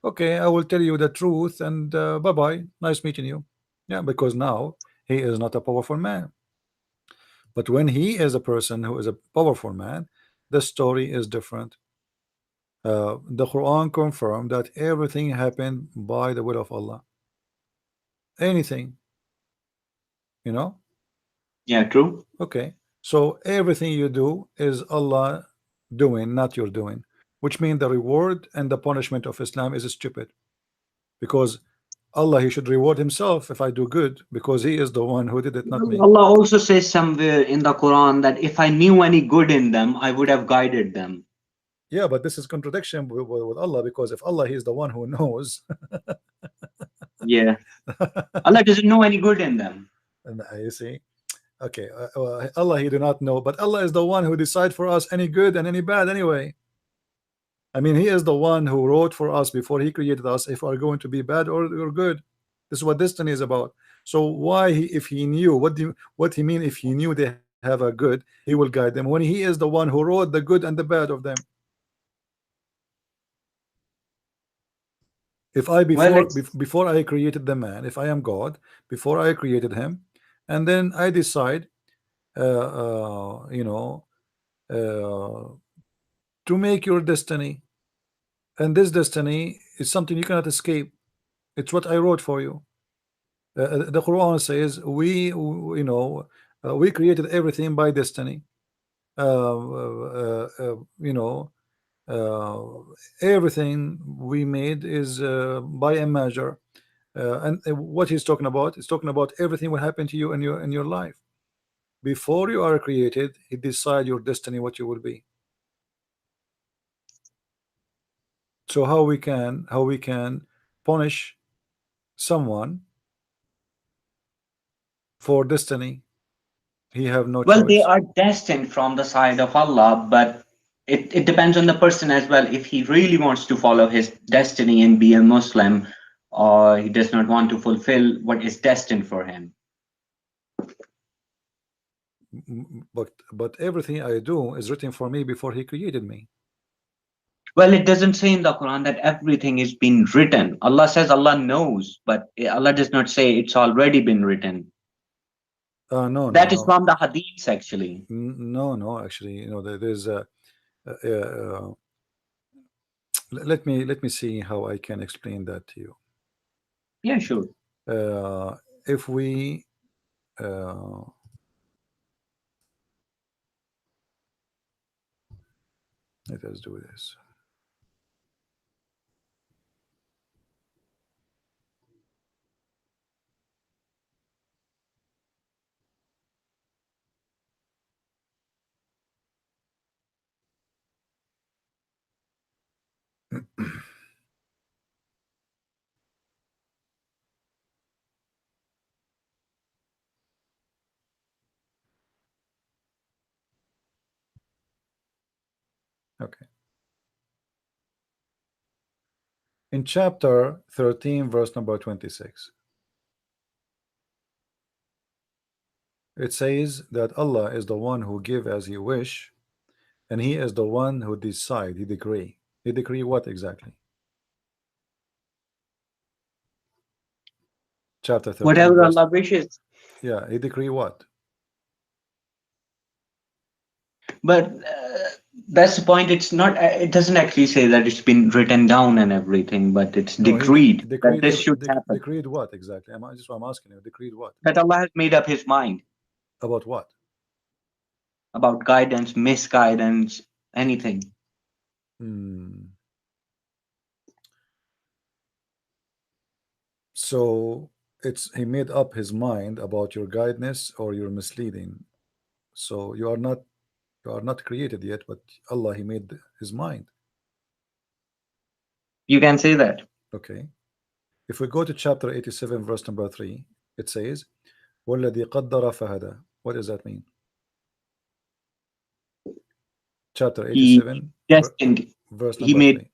okay. I will tell you the truth, and bye bye. Nice meeting you. Yeah, because now he is not a powerful man. But when he is a person who is a powerful man, the story is different. The Quran confirmed that everything happened by the will of Allah. Anything, you know. Yeah, true. Okay, so everything you do is Allah doing, not your doing, which means the reward and the punishment of Islam is stupid, because Allah, he should reward himself if I do good, because he is the one who did it, not Well, me. Allah also says somewhere in the Quran that if I knew any good in them, I would have guided them. Yeah, but this is contradiction with Allah, because if Allah, he is the one who knows, Yeah. Allah doesn't know any good in them. and you see, okay, Allah, he do not know, but Allah is the one who decide for us any good and any bad anyway. I mean, he is the one who wrote for us before he created us if we're going to be bad or good. This is what destiny is about. So why if he knew, what he mean if he knew they have a good, he will guide them when he is the one who wrote the good and the bad of them? If I Well, it's before I created the man, if I am God, before I created him, and then I decide, you know, uh, to make your destiny, and this destiny is something you cannot escape. It's what I wrote for you. The Quran says we created everything by destiny. You know, uh, everything we made is by a measure. And what he's talking about is talking about everything will happen to you in your life. Before you are created, he decide your destiny, what you will be. So how we can punish someone for destiny? He have no well, they choice. are destined from the side of Allah, but it depends on the person as well. If he really wants to follow his destiny and be a Muslim, or he does not want to fulfill what is destined for him. But everything I do is written for me before he created me. Well, it doesn't say in the Quran that everything is been written. Allah says Allah knows, but Allah does not say it's already been written. No, no, That is no. from the hadiths, actually. No, no, actually, there's uh, uh, let me see how I can explain that to you. Yeah, sure. If we uh, let us do this. Okay. In chapter 13, verse number 26, it says that Allah is the one who give as he wish, and he is the one who decide, he decree. He decree what exactly? Chapter 13, Whatever verse, Allah wishes. yeah, he decree what? But that's the point. It's not. It doesn't actually say that it's been written down and everything, but it's No, he decreed that decreed this should happen. decreed what exactly? Just what I'm asking you. Decreed what? That Allah has made up His mind About what? about guidance, misguidance, anything. Hmm. So it's he made up his mind about your guidance or your misleading. So you are not created yet, but Allah, he made his mind. You can say that. Okay. If we go to chapter 87, verse number 3, it says, وَالَّذِي قَدَّرَ فَهَدَى. What does that mean? Chapter He 87, destined. verse He number made. 3.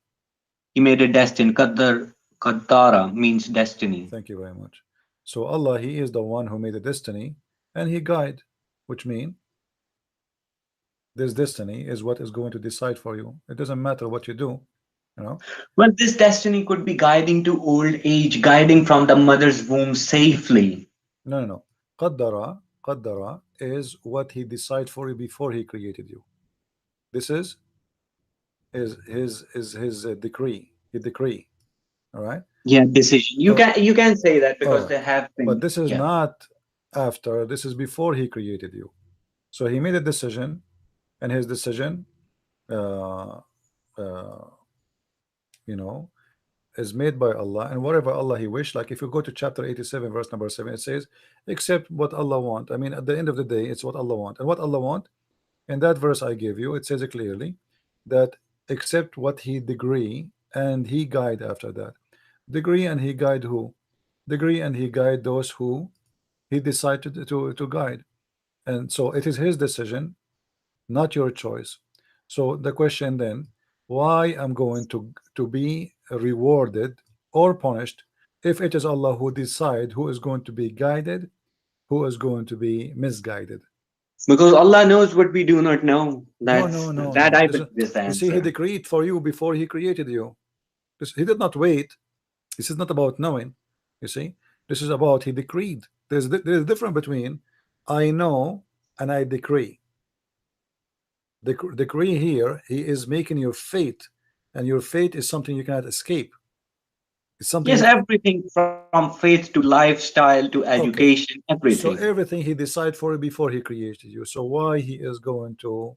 He made it destined. Qaddara means destiny. Thank you very much. So Allah, He is the one who made the destiny, and He guide, which mean this destiny is what is going to decide for you. It doesn't matter what you do, you know. Well, this destiny could be guiding to old age, guiding from the mother's womb safely. No, no, no. Qaddara is what He decide for you before He created you. This is His decree. He decree. All right. Yeah, decision. Uh, You can say that all because right. they have But been. this is Yeah. not after. This is before He created you. So He made a decision, and His decision, uh, uh, you know, is made by Allah, and whatever Allah He wish. Like if you go to chapter 87, verse number 7, it says, "Except what Allah want." I mean, at the end of the day, it's what Allah want, and what Allah want. In that verse I gave you, it says it clearly that except what He degree and He guide after that. Degree and He guide who? Degree and He guide those who He decided to guide, and so it is His decision, not your choice. So the question then, why I'm going to be rewarded or punished if it is Allah who decide who is going to be guided, who is going to be misguided? Because Allah knows what we do not know. No, no, no, That no. I This is, believe is the you see, He answer. decreed for you before He created you. He did not wait. This is not about knowing. You see, this is about He decreed. There's a difference between I know and I decree. The decree here, He is making your fate, and your fate is something you cannot escape. It's something Yes, you can, everything from faith to lifestyle to okay. education, So everything. everything He decided for you before He created you. So why He is going to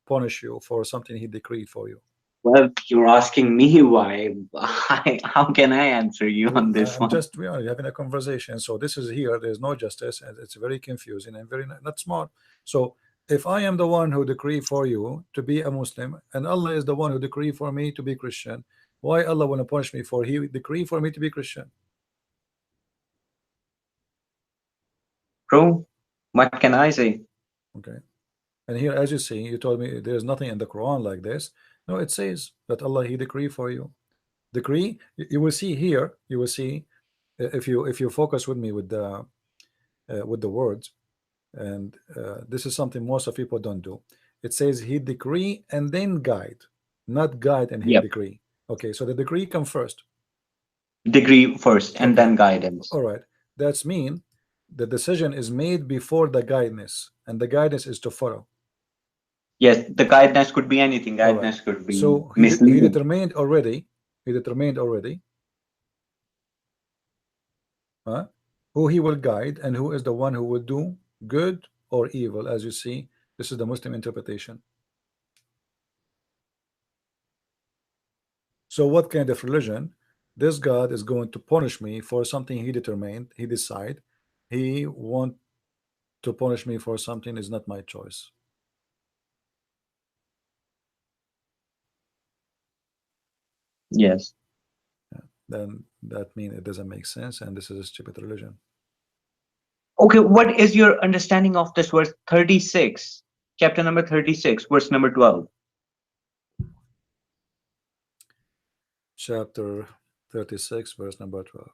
punish you for something He decreed for you? Well, you're asking me why. How can I answer you on this I'm one? just, we are having a conversation. So this is here. There's no justice, and it's very confusing and very not smart. So if I am the one who decree for you to be a Muslim, and Allah is the one who decree for me to be Christian, why Allah want to punish me for He decree for me to be Christian? Bro, what can I say? Okay. And here, as you see, you told me there's nothing in the Quran like this. No, it says that Allah He decree for you. Decree. You will see here. You will see if you focus with me with the words, and this is something most of people don't do. It says He decree and then guide, not guide and He Yep. decree. Okay, so the decree come first. Degree first and Okay, then guidance. all right. That's mean the decision is made before the guidance, and the guidance is to follow. Yes, the guidance could be anything. All right. Guidance could be So he misleading. determined already. He determined already, huh, who he will guide and who is the one who will do good or evil. As you see, this is the Muslim interpretation. So what kind of religion? This God is going to punish me for something He determined, He decide. He want to punish me for something is not my choice. Yes. Then that means it doesn't make sense, and this is a stupid religion. Okay, what is your understanding of this verse 36? Chapter number 36, verse number 12. Chapter 36, verse number 12.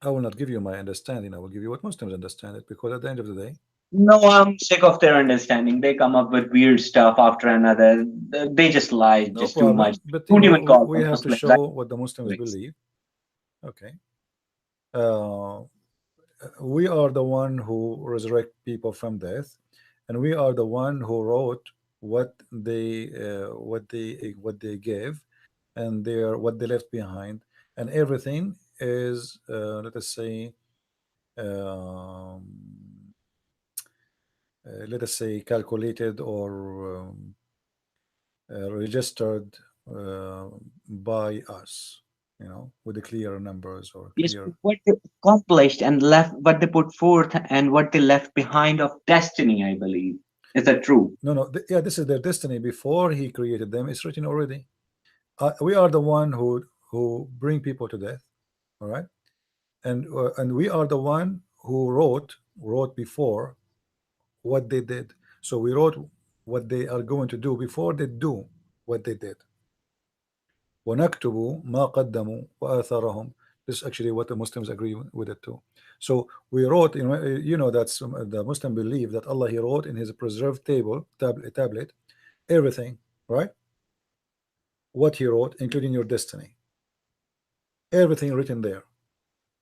I will not give you my understanding. I will give you what Muslims understand it, because at the end of the day, No, I'm sick of their understanding. They come up with weird stuff after another. They just lie no just too much. problem. But Don't even call we them have to Muslims. show what the Muslims Anyways. believe. Okay. Uh, we are the one who resurrect people from death, and we are the one who wrote what they gave, and their what they left behind, and everything is let us say um, let us say calculated or registered uh, by us, with the clear numbers or Yes, clear. what they accomplished and left, what they put forth and what they left behind of destiny, I believe. Is that true? No, no, yeah, this is their destiny before He created them. It's written already. We are the one who bring people to death, all right, and we are the one who wrote before what they did. So we wrote what they are going to do before they do what they did. وَنَكْتُبُ مَا قَدَّمُوا وَآثَارَهُم. This is actually what the Muslims agree with it too. So we wrote, you know that the Muslim believe that Allah, He wrote in His preserved tablet everything, right? What He wrote, including your destiny, everything written there.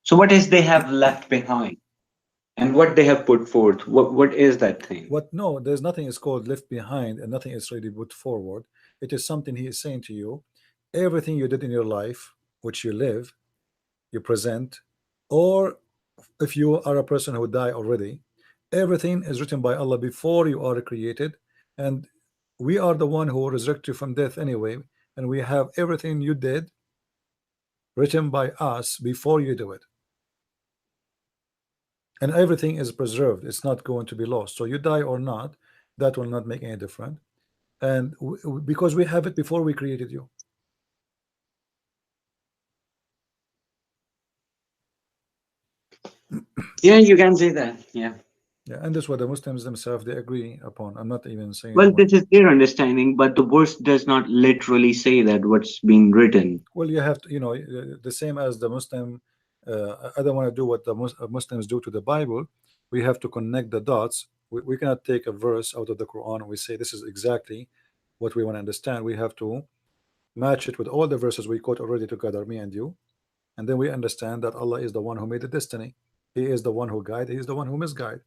So what is they have left behind and what they have put forth? What is that thing? What? No, there's nothing is called left behind, and nothing is really put forward. It is something He is saying to you. Everything you did in your life, which you live, you present, or if you are a person who died already, everything is written by Allah before you are created, and we are the one who resurrect you from death anyway, and we have everything you did written by us before you do it, and everything is preserved. It's not going to be lost. So you die or not, that will not make any difference. And because we have it before we created you. Yeah, you can say that. Yeah. Yeah, and that's what the Muslims themselves they agree upon. I'm not even saying Well, what. this is their understanding, but the verse does not literally say that what's being written. Well, you have to, the same as the Muslim. I don't want to do what the Muslims do to the Bible. We have to connect the dots. We cannot take a verse out of the Quran and we say this is exactly what we want to understand. We have to match it with all the verses we quote already together, me and you, and then we understand that Allah is the one who made the destiny. He is the one who guide. He is the one who misguide.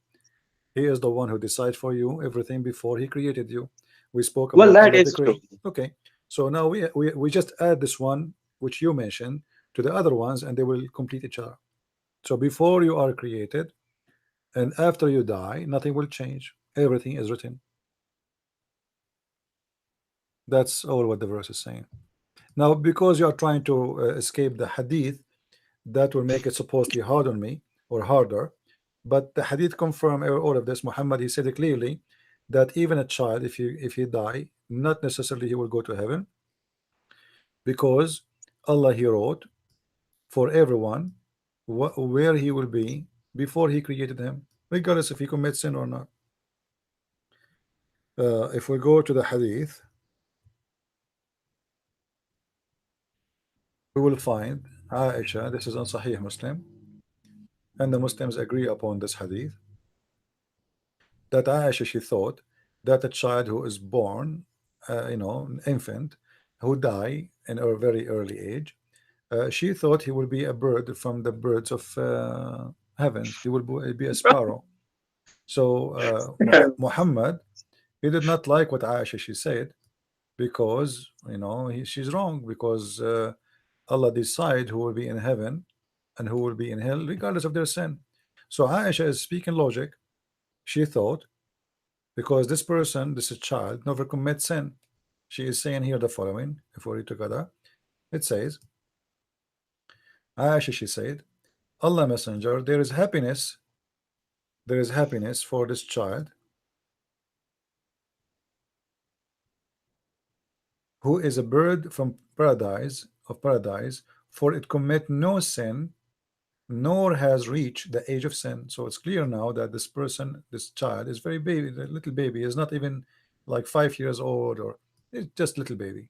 He is the one who decides for you everything before he created you. We spoke Well, about that Allah is true. decree. Okay, so now we just add this one which you mentioned to the other ones, and they will complete each other. So before you are created and after you die, nothing will change. Everything is written. That's all what the verse is saying. Now, because you are trying to escape the hadith, that will make it supposedly hard on me or harder. But the hadith confirm all of this. Muhammad, he said it clearly that even a child, if he die, not necessarily he will go to heaven, because Allah, He wrote for everyone where he will be before He created him, regardless if he commits sin or not. If we go to the hadith, we will find Aisha. This is on Sahih Muslim, and the Muslims agree upon this hadith, that Aisha, she thought that a child who is born, an infant who die in a very early age, she thought he will be a bird from the birds of heavens. He will be a sparrow. So Muhammad, he did not like what Aisha she said, because she's wrong, because Allah decide who will be in heaven and who will be in hell regardless of their sin. So Aisha is speaking logic. She thought, because this person, this is child, never commit sin. She is saying here the following, if we read together. It says, Aisha, she said, Allah Messenger, there is happiness for this child who is a bird from paradise, for it commit no sin, nor has reached the age of sin. So it's clear now that this person, this child, is very baby, the little baby, is not even like 5 years old, or it's just little baby.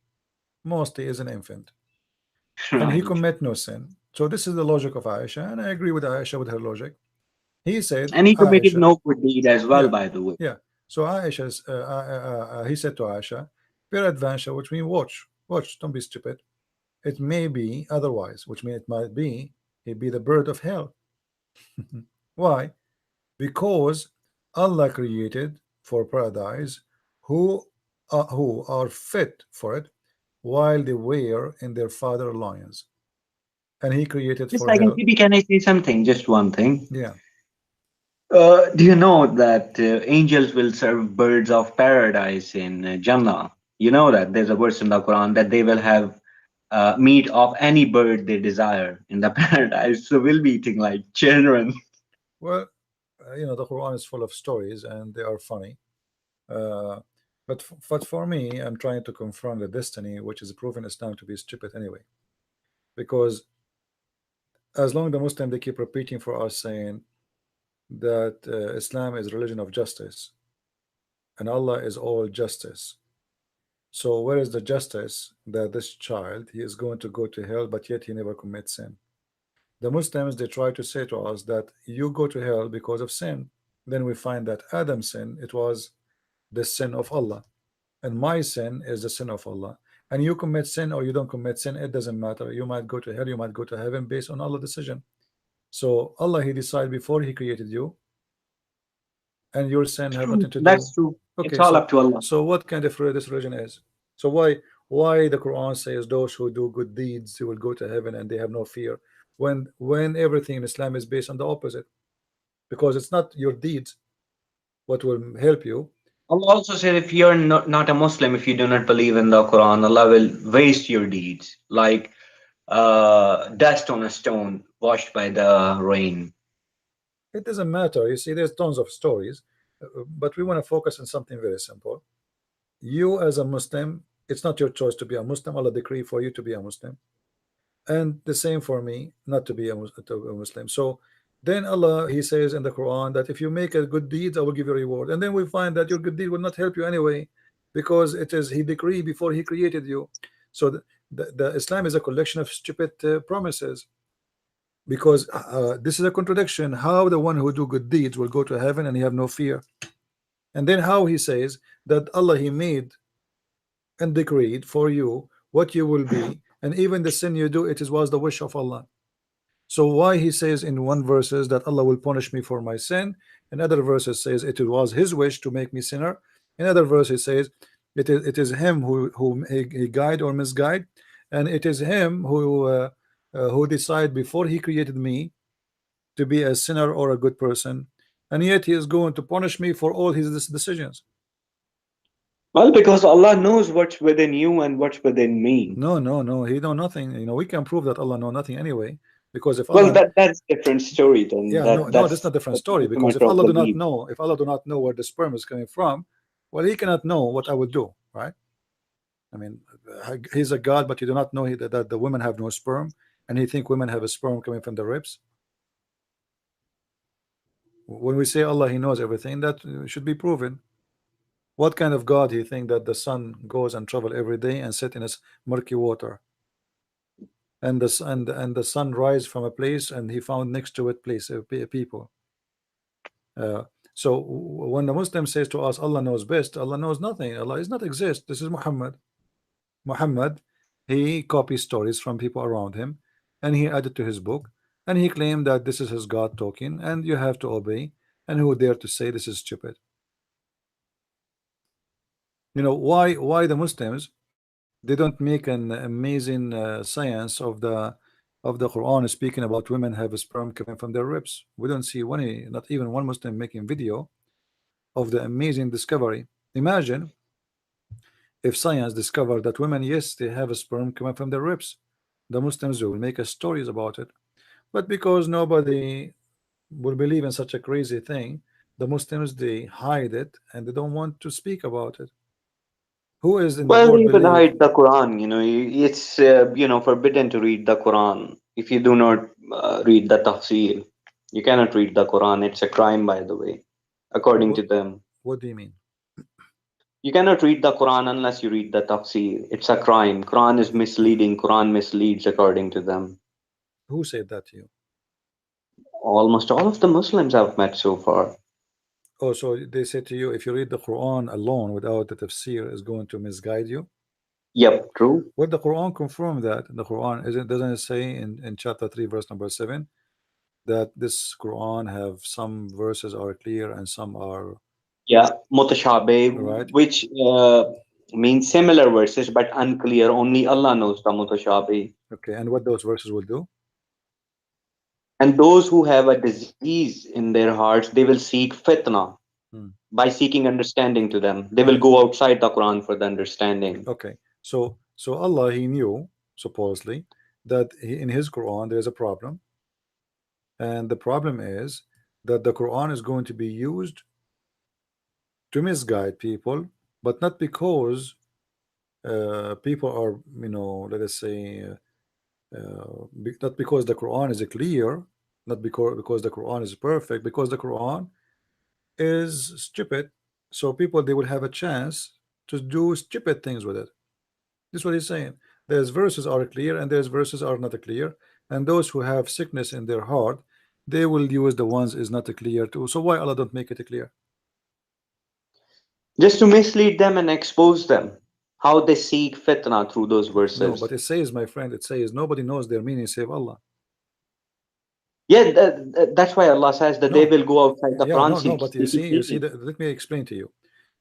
Mostly is an infant, and he Right. commit no sin. So this is the logic of Aisha, and I agree with Aisha with her logic. He said, And he committed Aisha, no good deed as well, yeah, by the way. yeah. So Aisha's, he said to Aisha, peradventure, which means watch, don't be stupid. It may be otherwise, which means it might be he be the bird of hell. Why? Because Allah created for paradise who are fit for it while they were in their father loins, and He created Just for like in hell. TP, can I say something? Just one thing. Yeah. Do you know that angels will serve birds of paradise in Jannah? You know that there's a verse in the Quran that they will have meat of any bird they desire in the paradise. So we'll be eating like children. Well, the Quran is full of stories and they are funny. Uh, but for me, I'm trying to confront the destiny, which is proven Islam to be stupid anyway. Because as long the Muslim they keep repeating for us saying that Islam is religion of justice and Allah is all justice, So where is the justice that this child he is going to go to hell, but yet he never commits sin? The Muslims they try to say to us that you go to hell because of sin. Then we find that Adam's sin it was the sin of Allah, and my sin is the sin of Allah. And you commit sin or you don't commit sin, it doesn't matter. You might go to hell, you might go to heaven based on Allah's decision. So Allah he decided before he created you, and your sin have True. nothing to do. That's true. It's Okay, all up to Allah. so what kind of this religion is? So why the Quran says those who do good deeds they will go to heaven and they have no fear, when everything in Islam is based on the opposite? Because it's not your deeds what will help you. Allah also said if you're not a Muslim, if you do not believe in the Quran, Allah will waste your deeds like dust on a stone washed by the rain. It doesn't matter. You see, there's tons of stories, but we want to focus on something very simple. You as a Muslim, it's not your choice to be a Muslim. Allah decree for you to be a Muslim, and the same for me not to be a Muslim. So then Allah he says in the Quran that if you make a good deeds I will give you a reward, and then we find that your good deed will not help you anyway, because it is he decreed before he created you. So the Islam is a collection of stupid promises, because this is a contradiction. How the one who do good deeds will go to heaven and he have no fear, and then how he says that Allah he made and decreed for you what you will be, and even the sin you do it is was the wish of Allah. So why he says in one verses that Allah will punish me for my sin, in other verses says it was his wish to make me sinner, in other verses says it is him who he guide or misguide, and it is him who decide before he created me to be a sinner or a good person, and yet he is going to punish me for all his decisions. Well, because Allah knows what's within you and what's within me. No, no, no, he know nothing. We can prove that Allah know nothing anyway, because if Well, Allah, that's different story then. yeah, no, no, that's not different That's story, a because matter of belief. if Allah do not know where the sperm is coming from, well, he cannot know what I would do, right? I mean, he's a God, but you do not know that the women have no sperm, and he think women have a sperm coming from the ribs. When we say Allah he knows everything, that should be proven. What kind of God he think that the sun goes and travel every day and sit in its murky water, and the sun rise from a place and he found next to it place people. Uh, so when the Muslim says to us Allah knows best, Allah knows nothing. Allah is not exist. This is Muhammad. He copies stories from people around him and he added to his book, and he claimed that this is his God talking and you have to obey, and who dare to say this is stupid? Why the Muslims they don't make an amazing science of the Quran speaking about women have a sperm coming from their ribs? We don't see one, not even one Muslim making video of the amazing discovery. Imagine if science discovered that women, yes, they have a sperm coming from their ribs. The Muslims will make stories about it, but because nobody will believe in such a crazy thing, the Muslims they hide it and they don't want to speak about it. Who is in the Well, world you could believe? hide the Quran. It's forbidden to read the Quran if you do not read the tafsir. You cannot read the Quran. It's a crime, by the way, according What, to them. what do you mean? You cannot read the Quran unless you read the tafsir. It's a crime. Quran is misleading. Quran misleads according to them. Who said that to you? Almost all of the Muslims I've met so far. Oh, so they say to you, if you read the Quran alone without the tafsir, is going to misguide you. Yep, true. What the Quran confirm that the Quran isn't doesn't it say in chapter 3 verse number 7 that this Quran have some verses are clear and some are Yeah, mutashabih, right? which means similar verses but unclear. Only Allah knows the mutashabih. Okay, and what those verses will do? And those who have a disease in their hearts, they will seek fitna Hmm. by seeking understanding to them. They will Okay, go outside the Quran for the understanding. okay. So Allah he knew supposedly that in his Quran there is a problem, and the problem is that the Quran is going to be used to misguide people, but not because people are, let us say, not because the Quran is clear, not because the Quran is perfect, because the Quran is stupid. So people they will have a chance to do stupid things with it. This is what he's saying. There's verses are clear and there's verses are not clear, and those who have sickness in their heart, they will use the ones is not clear too. So why Allah don't make it clear? Just to mislead them and expose them. How they seek fitna through those No, but verses. it says, my friend, it says nobody knows their meaning save Allah. Yeah, that's why Allah says that they No, will go outside the yeah, Quran no, but seeking you see meaning. that. Let me explain to you.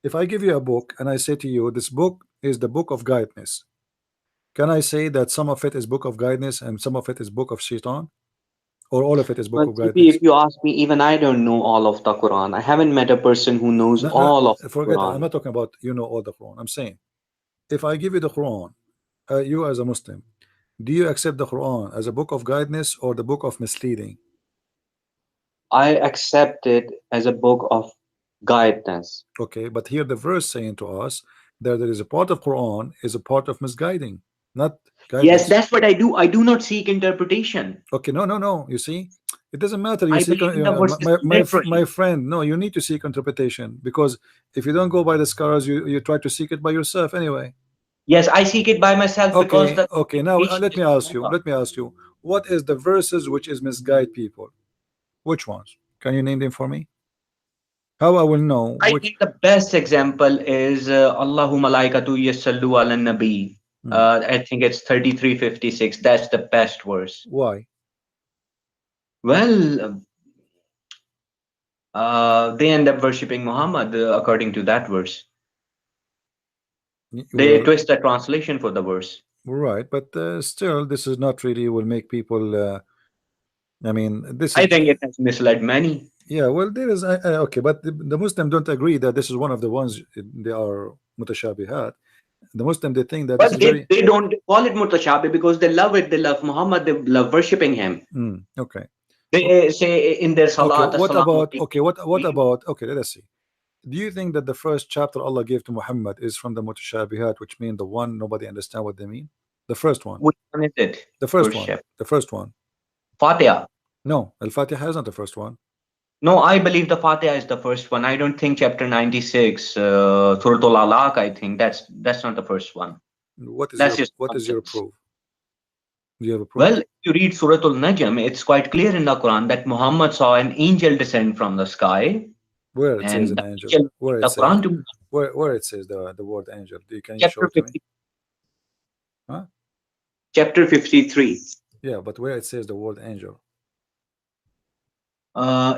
If I give you a book and I say to you, this book is the book of guidance, can I say that some of it is book of guidance and some of it is book of shaitan, or all of it is book Well, of CP, if guidance? you ask me, even I don't know all of the Quran. I haven't met a person who knows No, no, all of the forget it. I'm Quran. not talking about all the Quran. I'm saying if I give you the Quran, you as a Muslim, do you accept the Quran as a book of guidance or the book of misleading? I accept it as a book of guidance. Okay, but here the verse saying to us that there is a part of Quran is a part of misguiding, not Yes, guidance. that's what I do. I do not seek interpretation. Okay, no, no, no. You see, it doesn't matter. You I seek believe in the verses my literally. friend. No, you need to seek interpretation because if you don't go by the scholars, you try to seek it by yourself anyway. Yes, I seek it by myself because Okay, the okay. Now interpretation let is me from ask you. Allah. Let me ask you. What is the verses which is misguide people? Which ones? Can you name them for me? How I will know I which? think the best example is Allahu malaikatu yasallu ala nabi. Hmm, I think it's 33:56. That's the best verse. why? Well, they end up worshipping Muhammad according to that verse. They Well, twist the translation for the verse. right, but still, this is not really will make people. I mean, this I is think it has misled many. yeah. Well, there is okay, but the Muslim don't agree that this is one of the ones they are mutashabihat. The Muslim they think that Well, this is they, very they don't call it mutashabi because they love it. They love Muhammad. They love worshipping him. okay. They say in their Okay, salat, what assalamu about alaikum. okay, let us see. Do you think that the first chapter Allah gave to Muhammad is from the mutashabihat, which mean the one nobody understand what they mean? The first one. Which one is it? The first First one. chapter. The first one. Fatiha. No, Al-Fatiha is not the first one. No, I believe the Fatiha is the first one. I don't think chapter 96, Surah Al-Alaq, I think that's not the first one. That's just What is your nonsense. proof? Do you have a proof? Well, if you read Surah Al-Najm, it's quite clear in the Quran that Muhammad saw an angel descend from the sky, Where it says and an the angel? angel Where read it the says Quran to Muhammad. where it says the word angel? Can you show Chapter it to me? 50, Huh? chapter 53. Yeah, but where it says the word angel.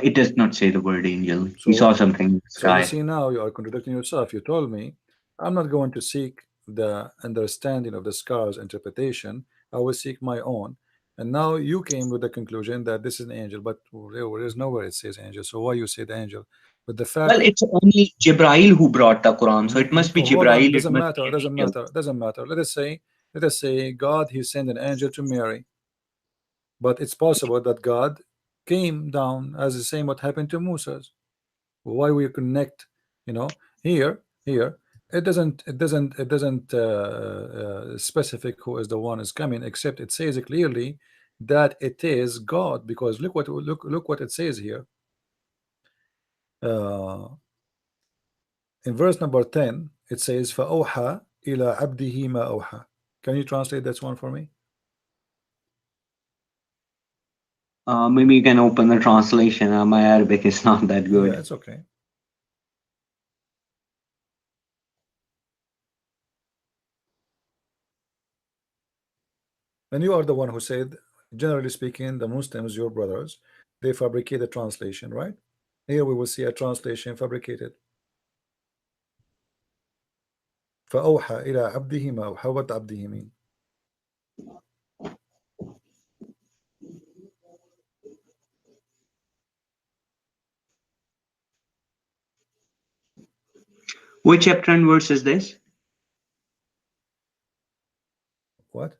It does not say the word angel. He So saw what? something in the So you sky. see now you are contradicting yourself. You told me I'm not going to seek the understanding of the scholars' interpretation. I will seek my own. And now you came with the conclusion that this is an angel, but there is nowhere it says angel. So why you say the angel? But the Well, fact, it's only Jibrail who brought the Quran, so it must be hold on, Jibrail. It doesn't must be matter, an doesn't angel. matter, doesn't matter. Let us say God He sent an angel to Mary, but it's possible that God came down as the same what happened to Moses. Why we connect, here it doesn't specific who is the one is coming, except it says clearly that it is God, because look what it says here, uh, in verse number 10 it says فَأَوْحَى إِلَى عَبْدِهِ مَا أَوْحَى. Can you translate that one for me? Maybe you can open the translation. My Arabic is not that Yeah, good. it's okay. And you are the one who said, generally speaking, the Muslims, your brothers, they fabricate a translation, right? Here we will see a translation fabricated. فأوحى إلى عبده ما أوحى. What عبده mean? Which chapter and verse is this? What?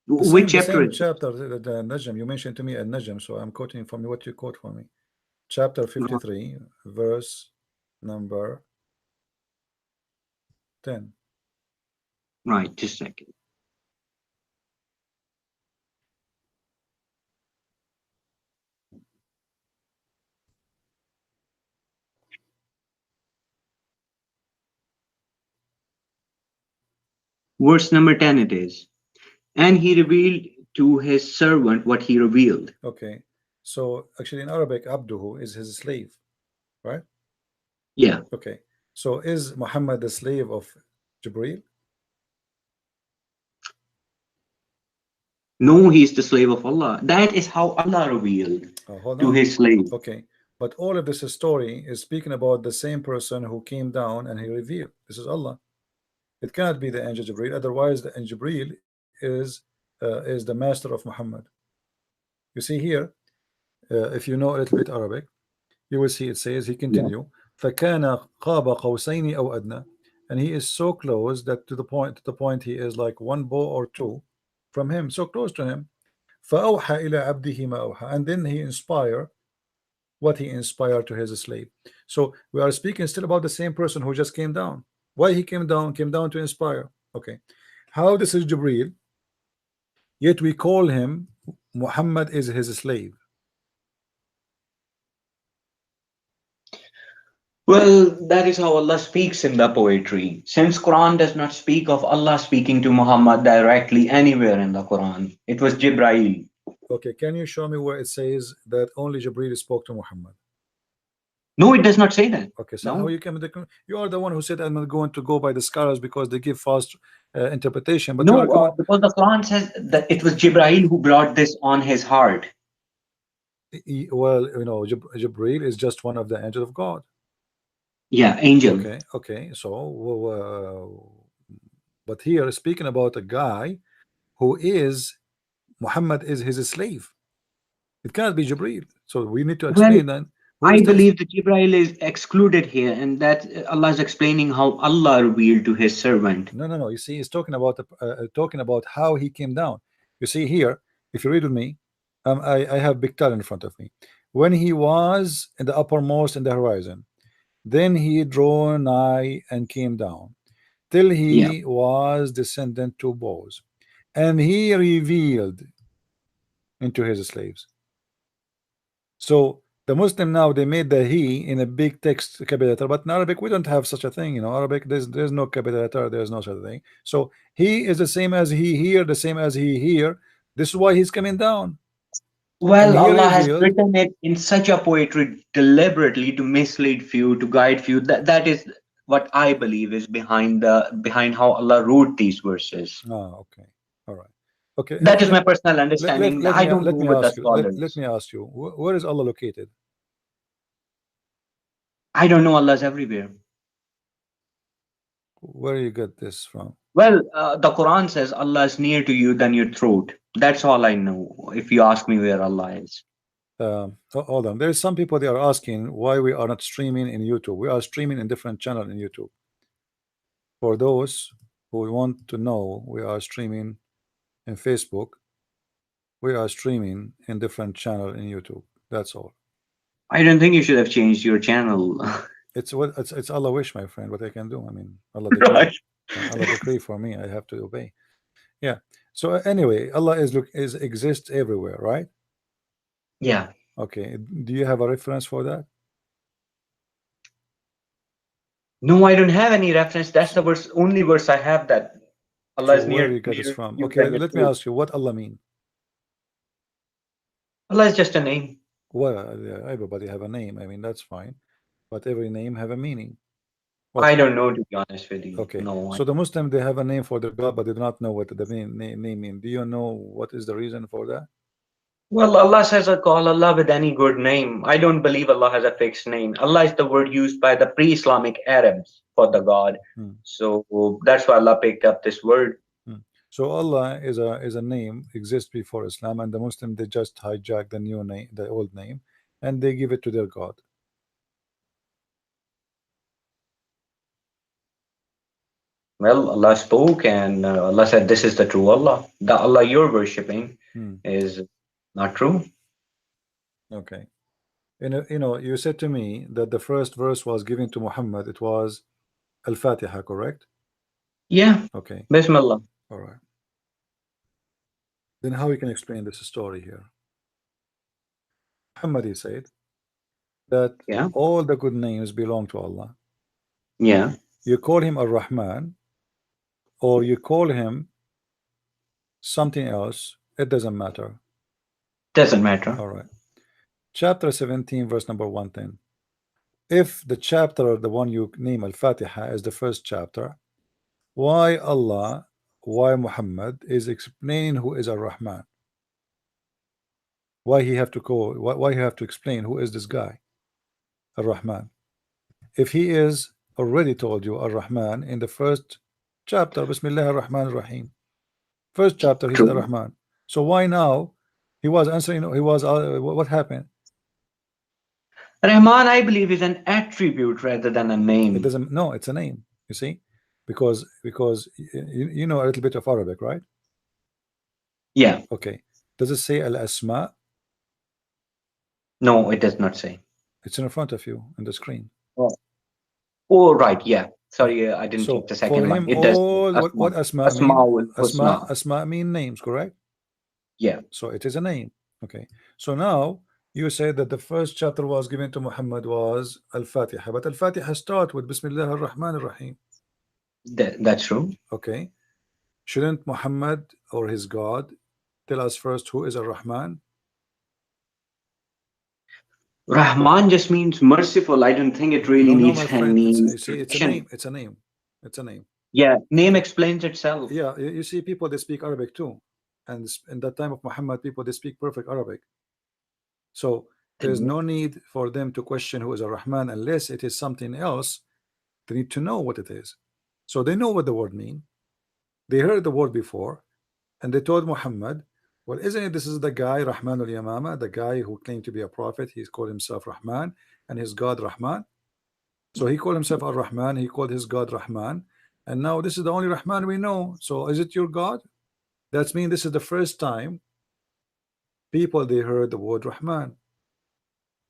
Which The chapter same is this? chapter, the Najm. You mentioned to me a Najm, so I'm quoting from what you quote for me. Chapter 53, verse number 10. Right, just a second. Verse number 10 it is. And he revealed to his servant what he revealed. Okay, so actually in Arabic, abduhu is his slave, right? Yeah. Okay, so is Muhammad the slave of Jibril? No, he is the slave of Allah. That is how Allah revealed Hold to on. his slave. Okay, but all of this story is speaking about the same person who came down and he revealed. This is Allah. It cannot be the angel Jibril, otherwise the angel Jibril is the master of Muhammad. You see here, if you know a little bit Arabic, you will see it says he Yeah. continue فَكَانَ قَابَ قَوْسَيْنِ أَوْ أَدْنَى, and he is so close that to the point he is like one bow or two from him, so close to him. فَأَوْحَى إِلَى عَبْدِهِ مَا أَوْحَى, and then he inspire what he inspired to his slave. So we are speaking still about the same person who just came down. Why he came down to inspire. Okay, how this is Jibril, yet we call him Muhammad is his slave. Well, that is how Allah speaks in the poetry. Since Quran does not speak of Allah speaking to Muhammad directly anywhere in the Quran, it was Jibreel. Okay, can you show me where it says that only Jibril spoke to Muhammad? No, it does not say that. Okay, so how No. you came to the, you are the one who said I'm not going to go by the scholars because they give false interpretation, but you No, are going. because the Quran says that it was Jibreel who brought this on his heart. Well, you know, Jibril is just one of the angels of God. Yeah, angel. Okay, okay, so but here speaking about a guy who is Muhammad is his slave. It cannot be Jibril. So we need to Well, explain then where I is this? believe that Jibreel is excluded here, and that Allah is explaining how Allah revealed to his servant. No, no, no. You see, he's talking about how he came down. You see here, if you read with me, I have big Tal in front of me. When he was in the uppermost in the horizon, then he drew nigh and came down, till Yeah. he was descendant to bows, and he revealed into his slaves. So the Muslim now they made the he in a big text capital letter, but in Arabic we don't have such a thing. You know, Arabic there's no capital letter, there's no such a thing. So he is the same as he here, the same as he here. This is why he's coming down, and Well, he Allah has revealed. written it in such a poetry deliberately to mislead few, to guide few. That is what I believe is behind how Allah wrote these verses. Ah, okay, all right, okay. That is my personal understanding. Let I me don't go with the let scholars. me ask you where is Allah located? I don't know Allah is everywhere. Where you get this from? Well, the Quran says Allah is near to you than your throat. That's all I know. If you ask me where Allah is. Hold on. There's some people they are asking why we are not streaming in YouTube. We are streaming in different channel in YouTube. For those who want to know, we are streaming in Facebook. We are streaming in different channel in YouTube. That's all. I don't think you should have changed your channel. It's what it's Allah wish, my friend. What I can do. I mean, Allah decree. Right. Allah decree for me. I have to obey. Yeah. So anyway, Allah is exists everywhere, right? Yeah. Okay. Do you have a reference for that? No, I don't have any reference. That's the verse, only verse I have that Allah So is where near you get this near from? you Okay. than your Let me throat. ask you what Allah mean. Allah is just a name. Well, yeah, everybody have a name. I mean, that's fine, but every name have a meaning. What? I don't know, to be honest with you. Okay. No. So the Muslim they have a name for their God, but they do not know what the name mean. Do you know what is the reason for that? Well, Allah says I call Allah with any good name. I don't believe Allah has a fixed name. Allah is the word used by the pre-Islamic Arabs for the God. Hmm. So that's why Allah picked up this word. Hmm. So Allah is a name exists before Islam, and the Muslim they just hijack the new name, the old name, and they give it to their God. Well, Allah spoke and Allah said, this is the true Allah. The Allah you're worshipping Hmm. is not true. Okay. You said to me that the first verse was given to Muhammad. It was Al-Fatiha, correct? Yeah. Okay. Bismillah. All right. Then how you can explain this story here? Muhammad he said that Yeah. all the good names belong to Allah. Yeah. You call him Ar-Rahman, or you call him something else, it doesn't matter. Doesn't matter. All right. Chapter 17, verse number 110. If the chapter, the one you name Al-Fatiha, is the first chapter, why Allah, why Muhammad is explaining who is Ar-Rahman? Why he have to call? Why he have to explain who is this guy, Ar-Rahman? If he is already told you Ar-Rahman in the first chapter, Bismillah ar-Rahman ar-Rahim. First chapter, he said True. Ar-Rahman. So why now he was answering? He was what happened? Rahman, I believe, is an attribute rather than a It name. doesn't. No, it's a name. You see, because you know a little bit of Arabic, right? Yeah. Okay. Does it say Al-Asma? No, it does not say. It's in front of you on the screen. Oh, oh right. Yeah. Yeah. Sorry, I didn't check So the for second one. him, It does. all Asma. what Asma mean? Asmaul Asma Husna. Asma mean names, correct? Yeah. So it is a name. Okay. So now you say that the first chapter was given to Muhammad was Al-Fatiha, but Al-Fatiha start with Bismillah ar-Rahman ar-Rahim. That's true. Okay. Shouldn't Muhammad or his God tell us first who is Ar-Rahman? Rahman just means merciful. I don't think it really No, no, needs my friend. It's any you see, it's a name. introduction. It's a name. It's a name. Yeah. Name explains itself. Yeah, you see, people they speak Arabic too, and in that time of Muhammad, people they speak perfect Arabic. So there's True. no need for them to question who is Ar-Rahman unless it is something else. They need to know what it is. So they know what the word mean. They heard the word before, and they told Muhammad, well, isn't it this is the guy Rahman al-Yamama, the guy who claimed to be a prophet? He's called himself Rahman and his God Rahman. So he called himself Ar-Rahman, he called his God Rahman, and now this is the only Rahman we know. So is it your God? That's mean this is the first time people they heard the word Rahman.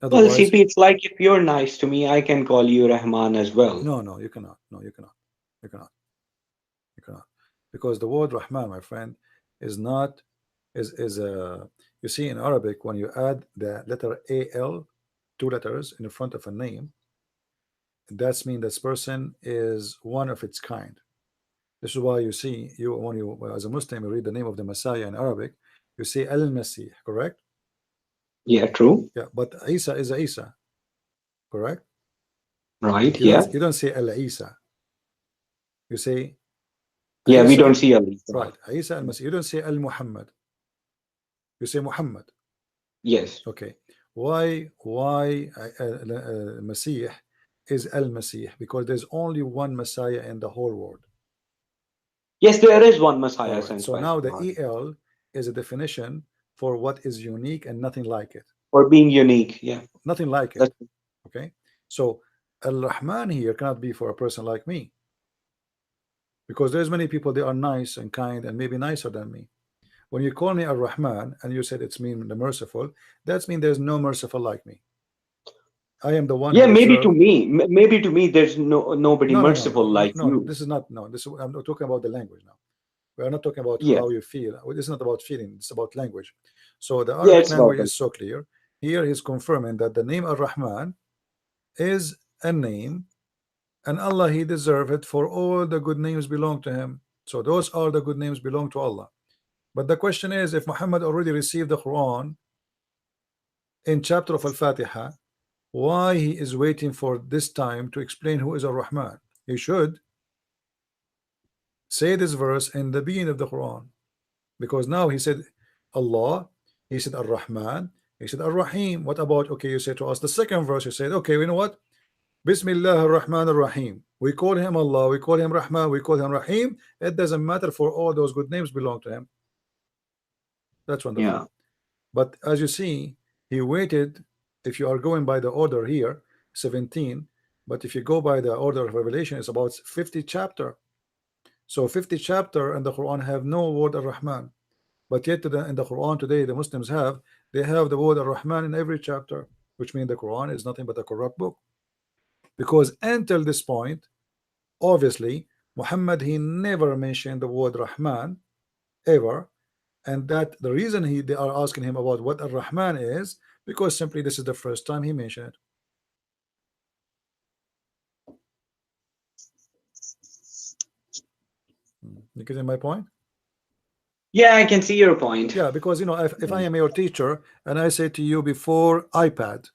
Well, Otherwise, CP, it's like if you're nice to me, I can call you Rahman as well. no, no, you cannot. No, you cannot. You cannot. You cannot. Because the word Rahman, my friend, is not is you see in Arabic when you add the letter al, two letters in the front of a name, that's mean this person is one of its kind. This is why you see you when you as a Muslim you read the name of the Messiah in Arabic, you say Al-Masih, correct? Yeah, true. Yeah, but Isa is a Isa, correct? Right. You Yeah. don't say Al-Isa, you say Yeah, we don't Isa, see Ali. right? Isa Al-Masih. You don't say Al-Muhammad, you say Muhammad. Yes. Okay, why Masih is Al-Masih? Because there's only one Messiah in the whole world. Yes, there is one All Messiah right, sent so by now the God. EL is a definition for what is unique and nothing like it. For being unique. Yeah. Nothing like it. That's Okay, so Al-Rahman here cannot be for a person like me, because there's many people they are nice and kind and maybe nicer than me. When you call me Ar-Rahman and you said it's mean the merciful, that's mean there's no merciful like me. I am the one yeah, who maybe to deserve. me. Maybe to me there's nobody No, no, no, merciful no, no, like no. you. This is not. No, this is. I'm not talking about the language now. We are not talking about Yeah. how you feel. This is not about feeling. It's about language. So the Yeah, Arabic it's about language that. is so clear. Here he's confirming that the name Ar-Rahman is a name, and Allah He deserve it for all the good names belong to Him. So those are the good names belong to Allah. But the question is, if Muhammad already received the Quran in chapter of Al-Fatiha, why he is waiting for this time to explain who is Ar-Rahman? He should say this verse in the beginning of the Quran, because now he said Allah, he said Ar-Rahman, he said Ar-Rahim. What about, okay, you say to us the second verse, you said, okay, you know what, Bismillah ar-Rahman ar-Rahim, we call him Allah, we call him Rahman, we call him Rahim, it doesn't matter, for all those good names belong to him. That's wonderful. Yeah. But as you see, he waited. If you are going by the order here, 17, but if you go by the order of revelation, it's about 50 chapter. So 50 chapter in the Quran have no word Ar-Rahman, but yet in the Quran today the Muslims they have the word Ar-Rahman in every chapter, which means the Quran is nothing but a corrupt book. Because until this point, obviously Muhammad he never mentioned the word Rahman ever, and that the reason they are asking him about what Ar-Rahman is, because simply this is the first time he mentioned it. You getting my point? Yeah, I can see your point. Yeah, because if I am your teacher and I say to you before iPad,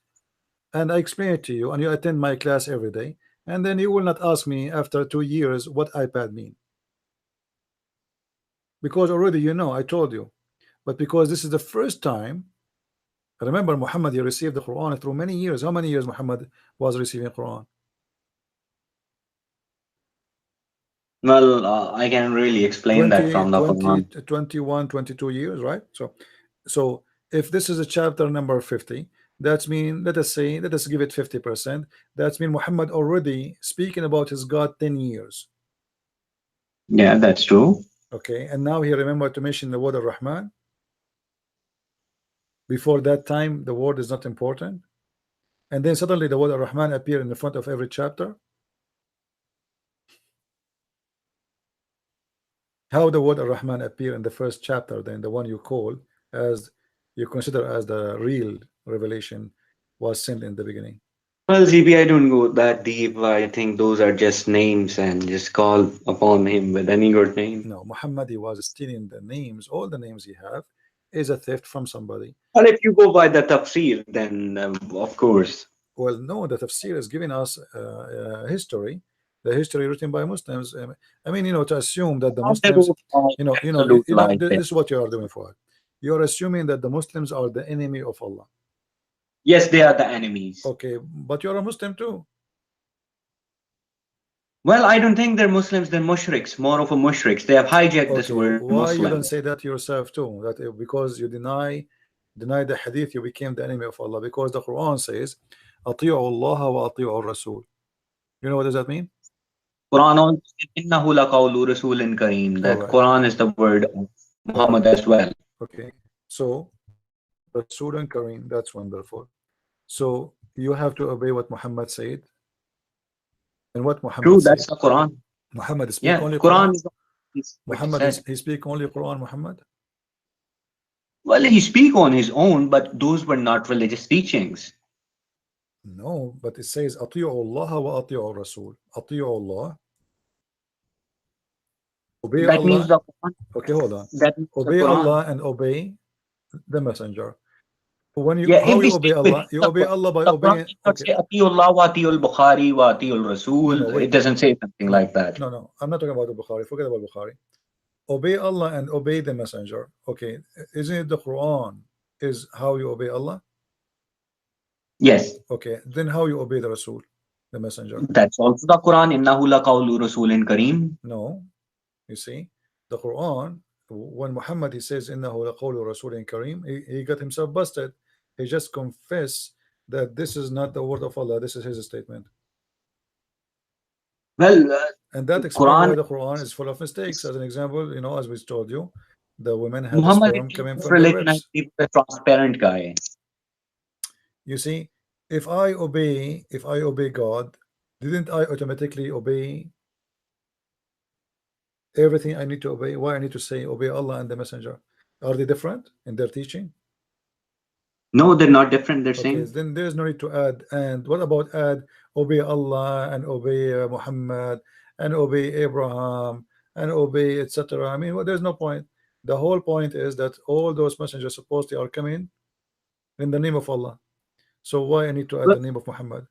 and I explain it to you, and you attend my class every day, and then you will not ask me after 2 years what iPad mean, because already I told you. But because this is the first time, remember Muhammad, he received the Quran through many years. How many years Muhammad was receiving Quran? Well, I can really explain that 20, from the 20, Quran. 21, 22 years, right? So if this is a chapter number 50, that's mean, let us say, let us give it 50%. That's mean Muhammad already speaking about his God 10 years. Yeah, that's true. Okay, and now he remembered to mention the word Ar-Rahman. Before that time, the word is not important. And then suddenly the word Ar-Rahman appear in the front of every chapter. How the word Ar-Rahman appear in the first chapter, then the one you call as, you consider as the real revelation, was sent in the beginning? Well, ZB, I don't go that deep. I think those are just names and just call upon him with any good name. No, Muhammad, he was stealing the names. All the names he have is a theft from somebody. Well, if you go by the tafsir, then of course. Well, no, the tafsir is giving us history, the history written by Muslims. I mean, to assume that the They Muslims, wrote all absolute lies there. this is what you are doing for it. You're assuming that the Muslims are the enemy of Allah. Yes, they are the enemies. Okay, but you're a Muslim too. Well, I don't think they're Muslims, they're mushriks, more of a mushriks. They have hijacked this Okay, word why you don't Muslim. say that yourself too? That because you deny the hadith, you became the enemy of Allah. Because the Quran says, "Ati'u Allah wa ati'u Rasul." You know what does that mean? Quran also says, "Innahu laqawlu rasulin kareem." All That right. Quran is the word of All right. Muhammad as well. Okay. So Rasul and Kareem, that's wonderful. So you have to obey what Muhammad said. And what True, Muhammad that's said. the Quran. Muhammad speak Yeah, only Quran Quran. is what he Muhammad said. he speak only Quran, Muhammad. Well, he speak on his own, but those were not religious teachings. No, but it says Ati'u Allah wa ati'u Rasul. Ati'u Allah, obey That means Allah. the Quran. Okay, hold on. That means the Obey Quran. Allah and obey the messenger. When you Yeah, how if we you obey stick Allah? within You obey Allah by The Quran obeying. does not Okay, say Atiullah wa Atiul Bukhari wa Atiul no, Rasul. It wait. doesn't say something No, like that. no, no. I'm not talking about the Bukhari. Forget about Bukhari. Obey Allah and obey the messenger. Okay, isn't it the Quran is how you obey Allah? Yes, Okay, then how you obey the Rasul, the messenger? that's also the Quran. Innahu laqawlu rasulin kareem. No, you see, the Quran, when Muhammad he says innahu laqawlu rasulin kareem, he got himself busted. He just confessed that this is not the word of Allah, this is his statement. Well, And that explains why Quran. the Quran is full of mistakes. As an example, as we told you, the women had a Muhammad sperm is coming a from their religion. ribs. He's a transparent guy. You see, if I obey God, didn't I automatically obey everything I need to obey? Why I need to say obey Allah and the messenger? Are they different in their teaching? No, they're not different. They're Okay, same. then there's no need to add. And what about add obey Allah and obey Muhammad and obey Abraham and obey etc.? I mean, well, there's no point. The whole point is that all those messengers supposedly are coming in the name of Allah. So why I need to add Well, the name of Muhammad?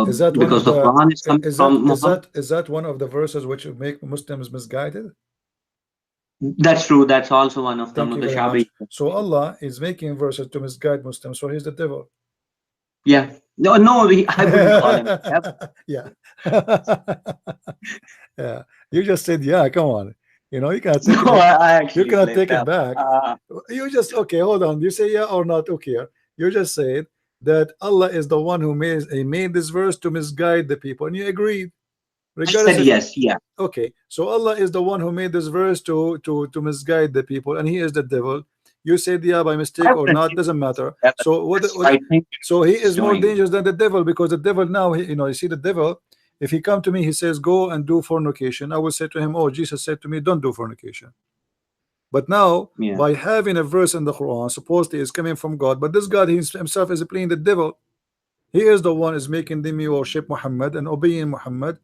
Is that one because of the the Quran is coming is that from is Muhammad. that is that one of the verses which make Muslims misguided? That's true. That's also one of the Thank you very much. mutashabih. So Allah is making verses to misguide Muslims, so he's the devil. Yeah. No, no, I wouldn't call him. Yeah. Yeah. You just said, yeah, come on. You cannot take No, it. I You actually cannot slipped take it up. back. You just okay, hold on. You say yeah or not, okay. You just said that Allah is the one who made this verse to misguide the people, and you agreed, I regardless said if yes. Yeah. okay. So Allah is the one who made this verse to misguide the people, and he is the devil. You said yeah by I mistake or wouldn't not, say doesn't matter. that. So That's what I think so he he's is more doing. dangerous than the devil, because the devil now, you see the devil, if he come to me, he says go and do fornication, I will say to him, oh, Jesus said to me, don't do fornication. But now, Yeah. by having a verse in the Quran supposedly is coming from God, but this God himself is playing the devil. He is the one is making them worship Muhammad and obeying Muhammad,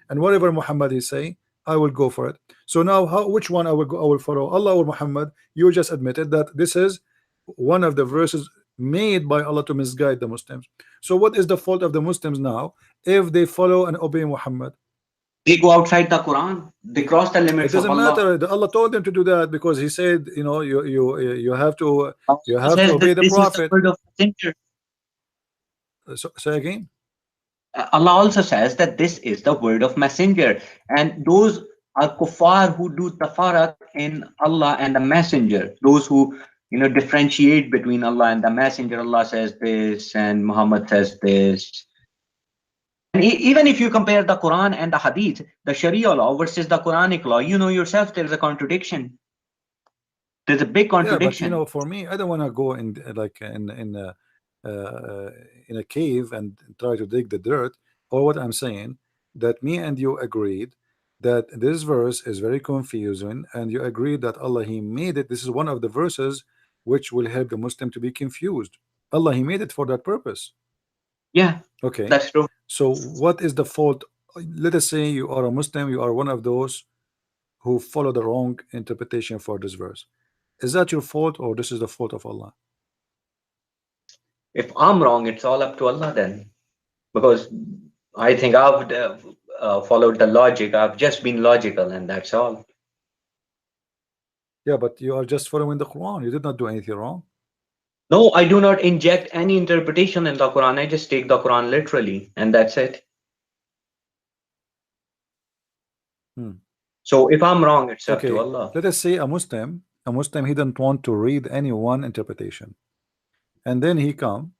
and whatever Muhammad is saying, I will go for it. So now, how which one I will go? I will follow Allah or Muhammad. You just admitted that this is one of the verses made by Allah to misguide the Muslims. So what is the fault of the Muslims now if they follow and obey Muhammad? They go outside the Quran. They cross the It limits of doesn't Allah. matter. Allah told them to do that because He said, you know, you have to Allah obey says the that this is the Prophet. word of messenger. So, say again. Allah also says that this is the word of messenger. And those are kuffar who do tafarak in Allah and the messenger. Those who differentiate between Allah and the messenger. Allah says this and Muhammad says this. And even if you compare the Quran and the Hadith, the Sharia law versus the Quranic law, you know yourself there's a contradiction. There's a big Yeah, but you contradiction. know, for me, I don't want to go in like in a cave and try to dig the dirt. Or what I'm saying, that me and you agreed that this verse is very confusing, and you agreed that Allah He made it. This is one of the verses which will help the Muslim to be confused. Allah He made it for that purpose. Yeah, Okay, that's true. so what is the fault? Let us say you are a Muslim, you are one of those who follow the wrong interpretation for this verse. Is that your fault or this is the fault of Allah? If I'm wrong, it's all up to Allah then. Because I think I've followed the logic. I've just been logical, and that's all. Yeah, but you are just following the Quran. You did not do anything wrong. No, I do not inject any interpretation in the Quran. I just take the Quran literally, and that's it. Hmm. So if I'm wrong, it's up to Okay, Allah. let us say a Muslim, he didn't want to read any one interpretation, and then he come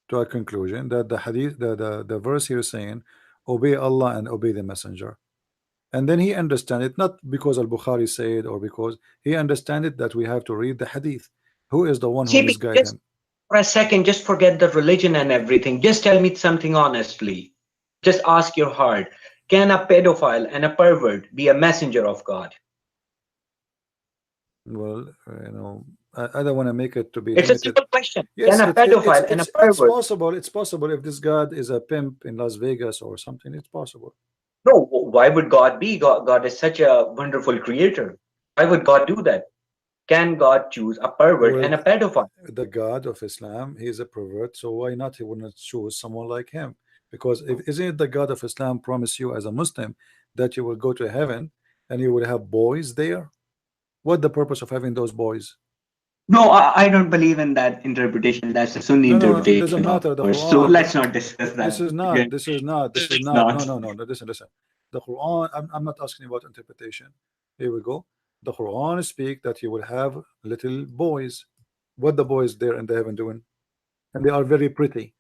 to a conclusion that the hadith, the verse here is saying, obey Allah and obey the messenger. And then he understand it not because Al-Bukhari said or because he understand it that we have to read the hadith. Who is the one who JP, misguide just him? for a second, just forget the religion and everything. Just tell me something honestly. Just ask your heart. Can a pedophile and a pervert be a messenger of God? Well, you know, I don't want to make it to be It's a limited. simple question. Can Yes, a pedophile and a it's pervert? possible. It's possible if this God is a pimp in Las Vegas or something. It's possible. No, why would God be? God is such a wonderful creator. Why would God do that? Can God choose a pervert Well, and a pedophile? the God of Islam, he is a pervert, so why not he would not choose someone like him? Because if isn't it the God of Islam promise you as a Muslim that you will go to heaven and you will have boys there? What the purpose of having those boys? No, I don't believe in that interpretation. That's a Sunni No, no, it interpretation doesn't of matter. The course. So Quran, let's not discuss this that. is Okay? not, this is It's not. No, not. no, no, no. Listen, listen. The Quran. I'm not asking about interpretation. Here we go. The Quran speak that you will have little boys. What the boys there in the heaven doing? And they are very pretty.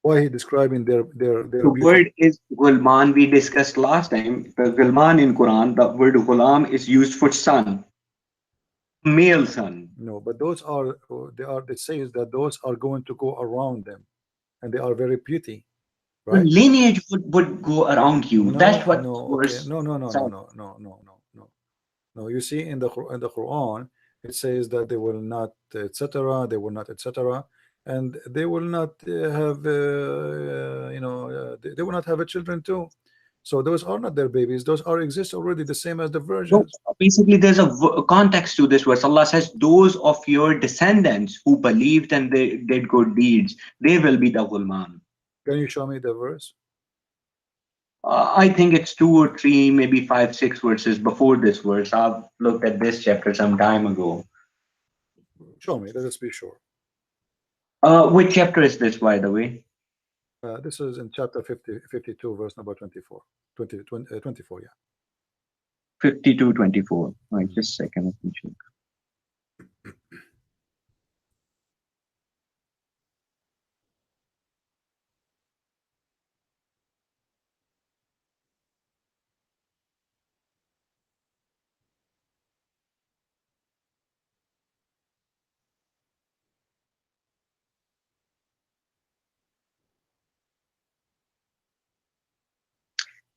Why he describing their The beauty? word is gulman. We discussed last time. The gulman in Quran, the word gulam is used for son, male son. No, but those are they are. It says that those are going to go around them, and they are very pretty, Your right? lineage would go around you. That's No, what no, okay, verse no, no, no, no, said. no, no, no, no, no. No, you see in the Quran, it says that they will not, etc. They will not, etc. And they will not have, they will not have a children too. So those are not their babies. Those are exist already, the same as the No, virgins. basically, there's a context to this verse. Allah says, "Those of your descendants who believed and they did good deeds, they will be the gulman." Can you show me the verse? I think it's two or three, maybe five, six verses before this verse. I've looked at this chapter some time ago. Show me. Let us be sure. Which chapter is this, by the way? This is in chapter 52, verse number 24. 24, yeah. 52:24. Right, Mhm. just a second. Let me check.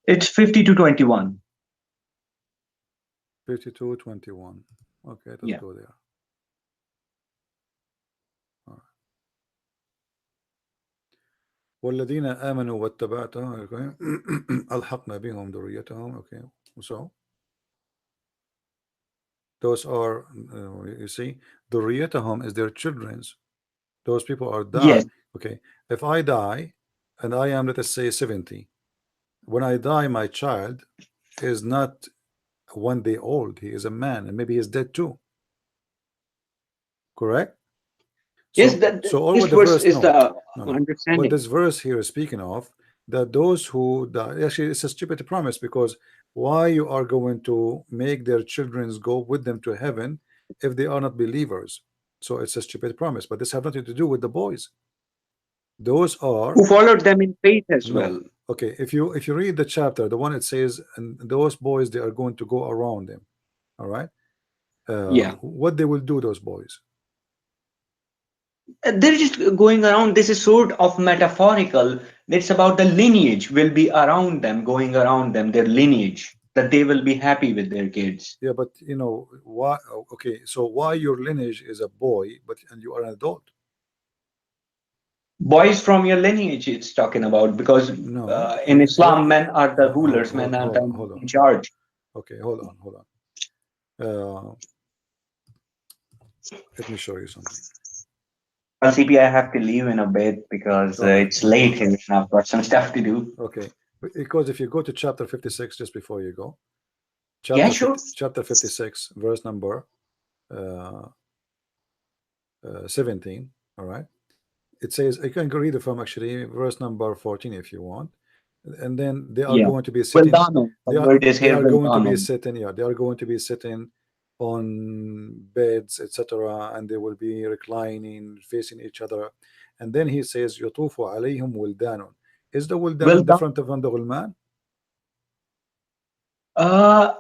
It's 50 to 21. 52, 21. Okay, let's Yeah. go there. All right. والذين آمنوا واتبعتهم okay. ألحقنا بهم ذريتهم. Okay, so those are you see, ذريتهم is their children's. Those people are die. Yes. Okay, if I die and I am, let us say, 70, when I die, my child is not 1 day old. He is a man, and maybe he's dead too. Correct? Yes, So all this what the verse verse, is no, the no, no. What understanding. this verse here is speaking of, that those who die, actually it's a stupid promise, because why you are going to make their children go with them to heaven if they are not believers? So it's a stupid promise, but this have nothing to do with the boys. Those are, Who followed them in faith as no, well. okay, if you read the chapter, the one it says, and those boys, they are going to go around them. All right, Yeah. what they will do, those boys? They're just going around. This is sort of metaphorical. It's about the lineage will be around them, going around them, their lineage, that they will be happy with their kids. Yeah, but you know why? Okay, so why your lineage is a boy, but and you are an adult? Boys from your lineage, it's talking about, because No, in Islam, men are the hold, rulers, men hold, are hold on, the hold on. in charge. Okay, hold on, hold on. Let me show you something. Well, CP, I have to leave in a bit because All right, it's no late problem. here and I've got some stuff to do. Okay, because if you go to chapter 56, just before you go, Yeah, sure. chapter 56, verse number uh, 17. All right, it says, I can go read it from actually verse number 14 if you want, and then they are Yeah. going to be Well sitting, done. The word is they here, are well going to be done. sitting, yeah, they are going to be sitting on beds, etc., and they will be reclining facing each other. And then he says, يطوف عليهم ولدان. Is the Well ولدان done. different from the غلمان? Uh,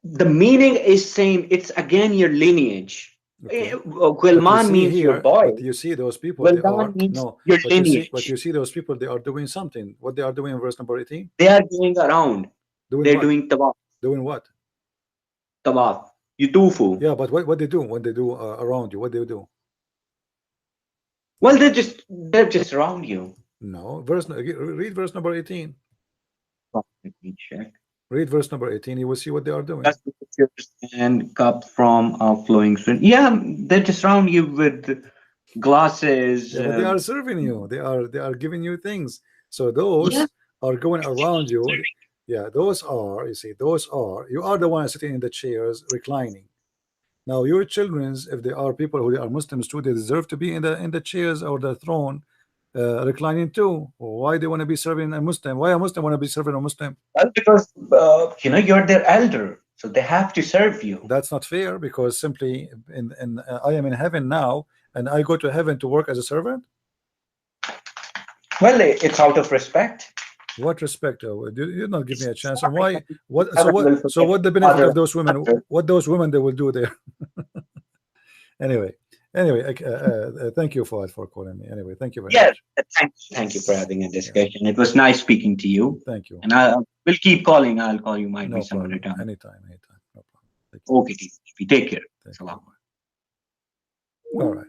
the meaning is same. It's again your lineage. Okay, but you Gulman see means your here, boy. but you see those people, Well they done are, means no, your but you lineage. see those people, they are doing something. What they are doing in verse number 18? They are going around. Doing They're what? doing tawaf. Doing what? Tawaf. Yutufu. Yeah, but what they do when they do around you? What they do? Well, they're just around you. No, read verse number 18. Let me check. Read verse number 18. You will see what they are doing. That's the pictures and cup from a flowing stream. Yeah, they just surround you with glasses. Yeah, but they are serving you. They are giving you things. So Yeah, those are going around you. Yeah, those are, you see, those are, you are the one sitting in the chairs reclining. Now your children's, if they are people who are Muslims too, they deserve to be in the chairs or the throne, reclining too. Why they want to be serving a Muslim? Why a Muslim want to be serving a Muslim? well, because you're their elder, so they have to serve you. That's not fair, because simply in I am in heaven now, and I go to heaven to work as a servant. Well, it's out of respect. What respect? You not give me a chance. And Sorry, why? What? heaven will So forget what the benefit father of and those women? mother. What those women they will do there? Anyway, thank you for calling me. Anyway, thank you very Yeah, much. thank you for having a Yeah, discussion. It was nice speaking to you, thank you. and I will keep calling. I'll call you, might be No some other problem. time. Anytime, anytime. No problem. Take care. Okay, take care. Thank you. Salam. Bye bye. All right.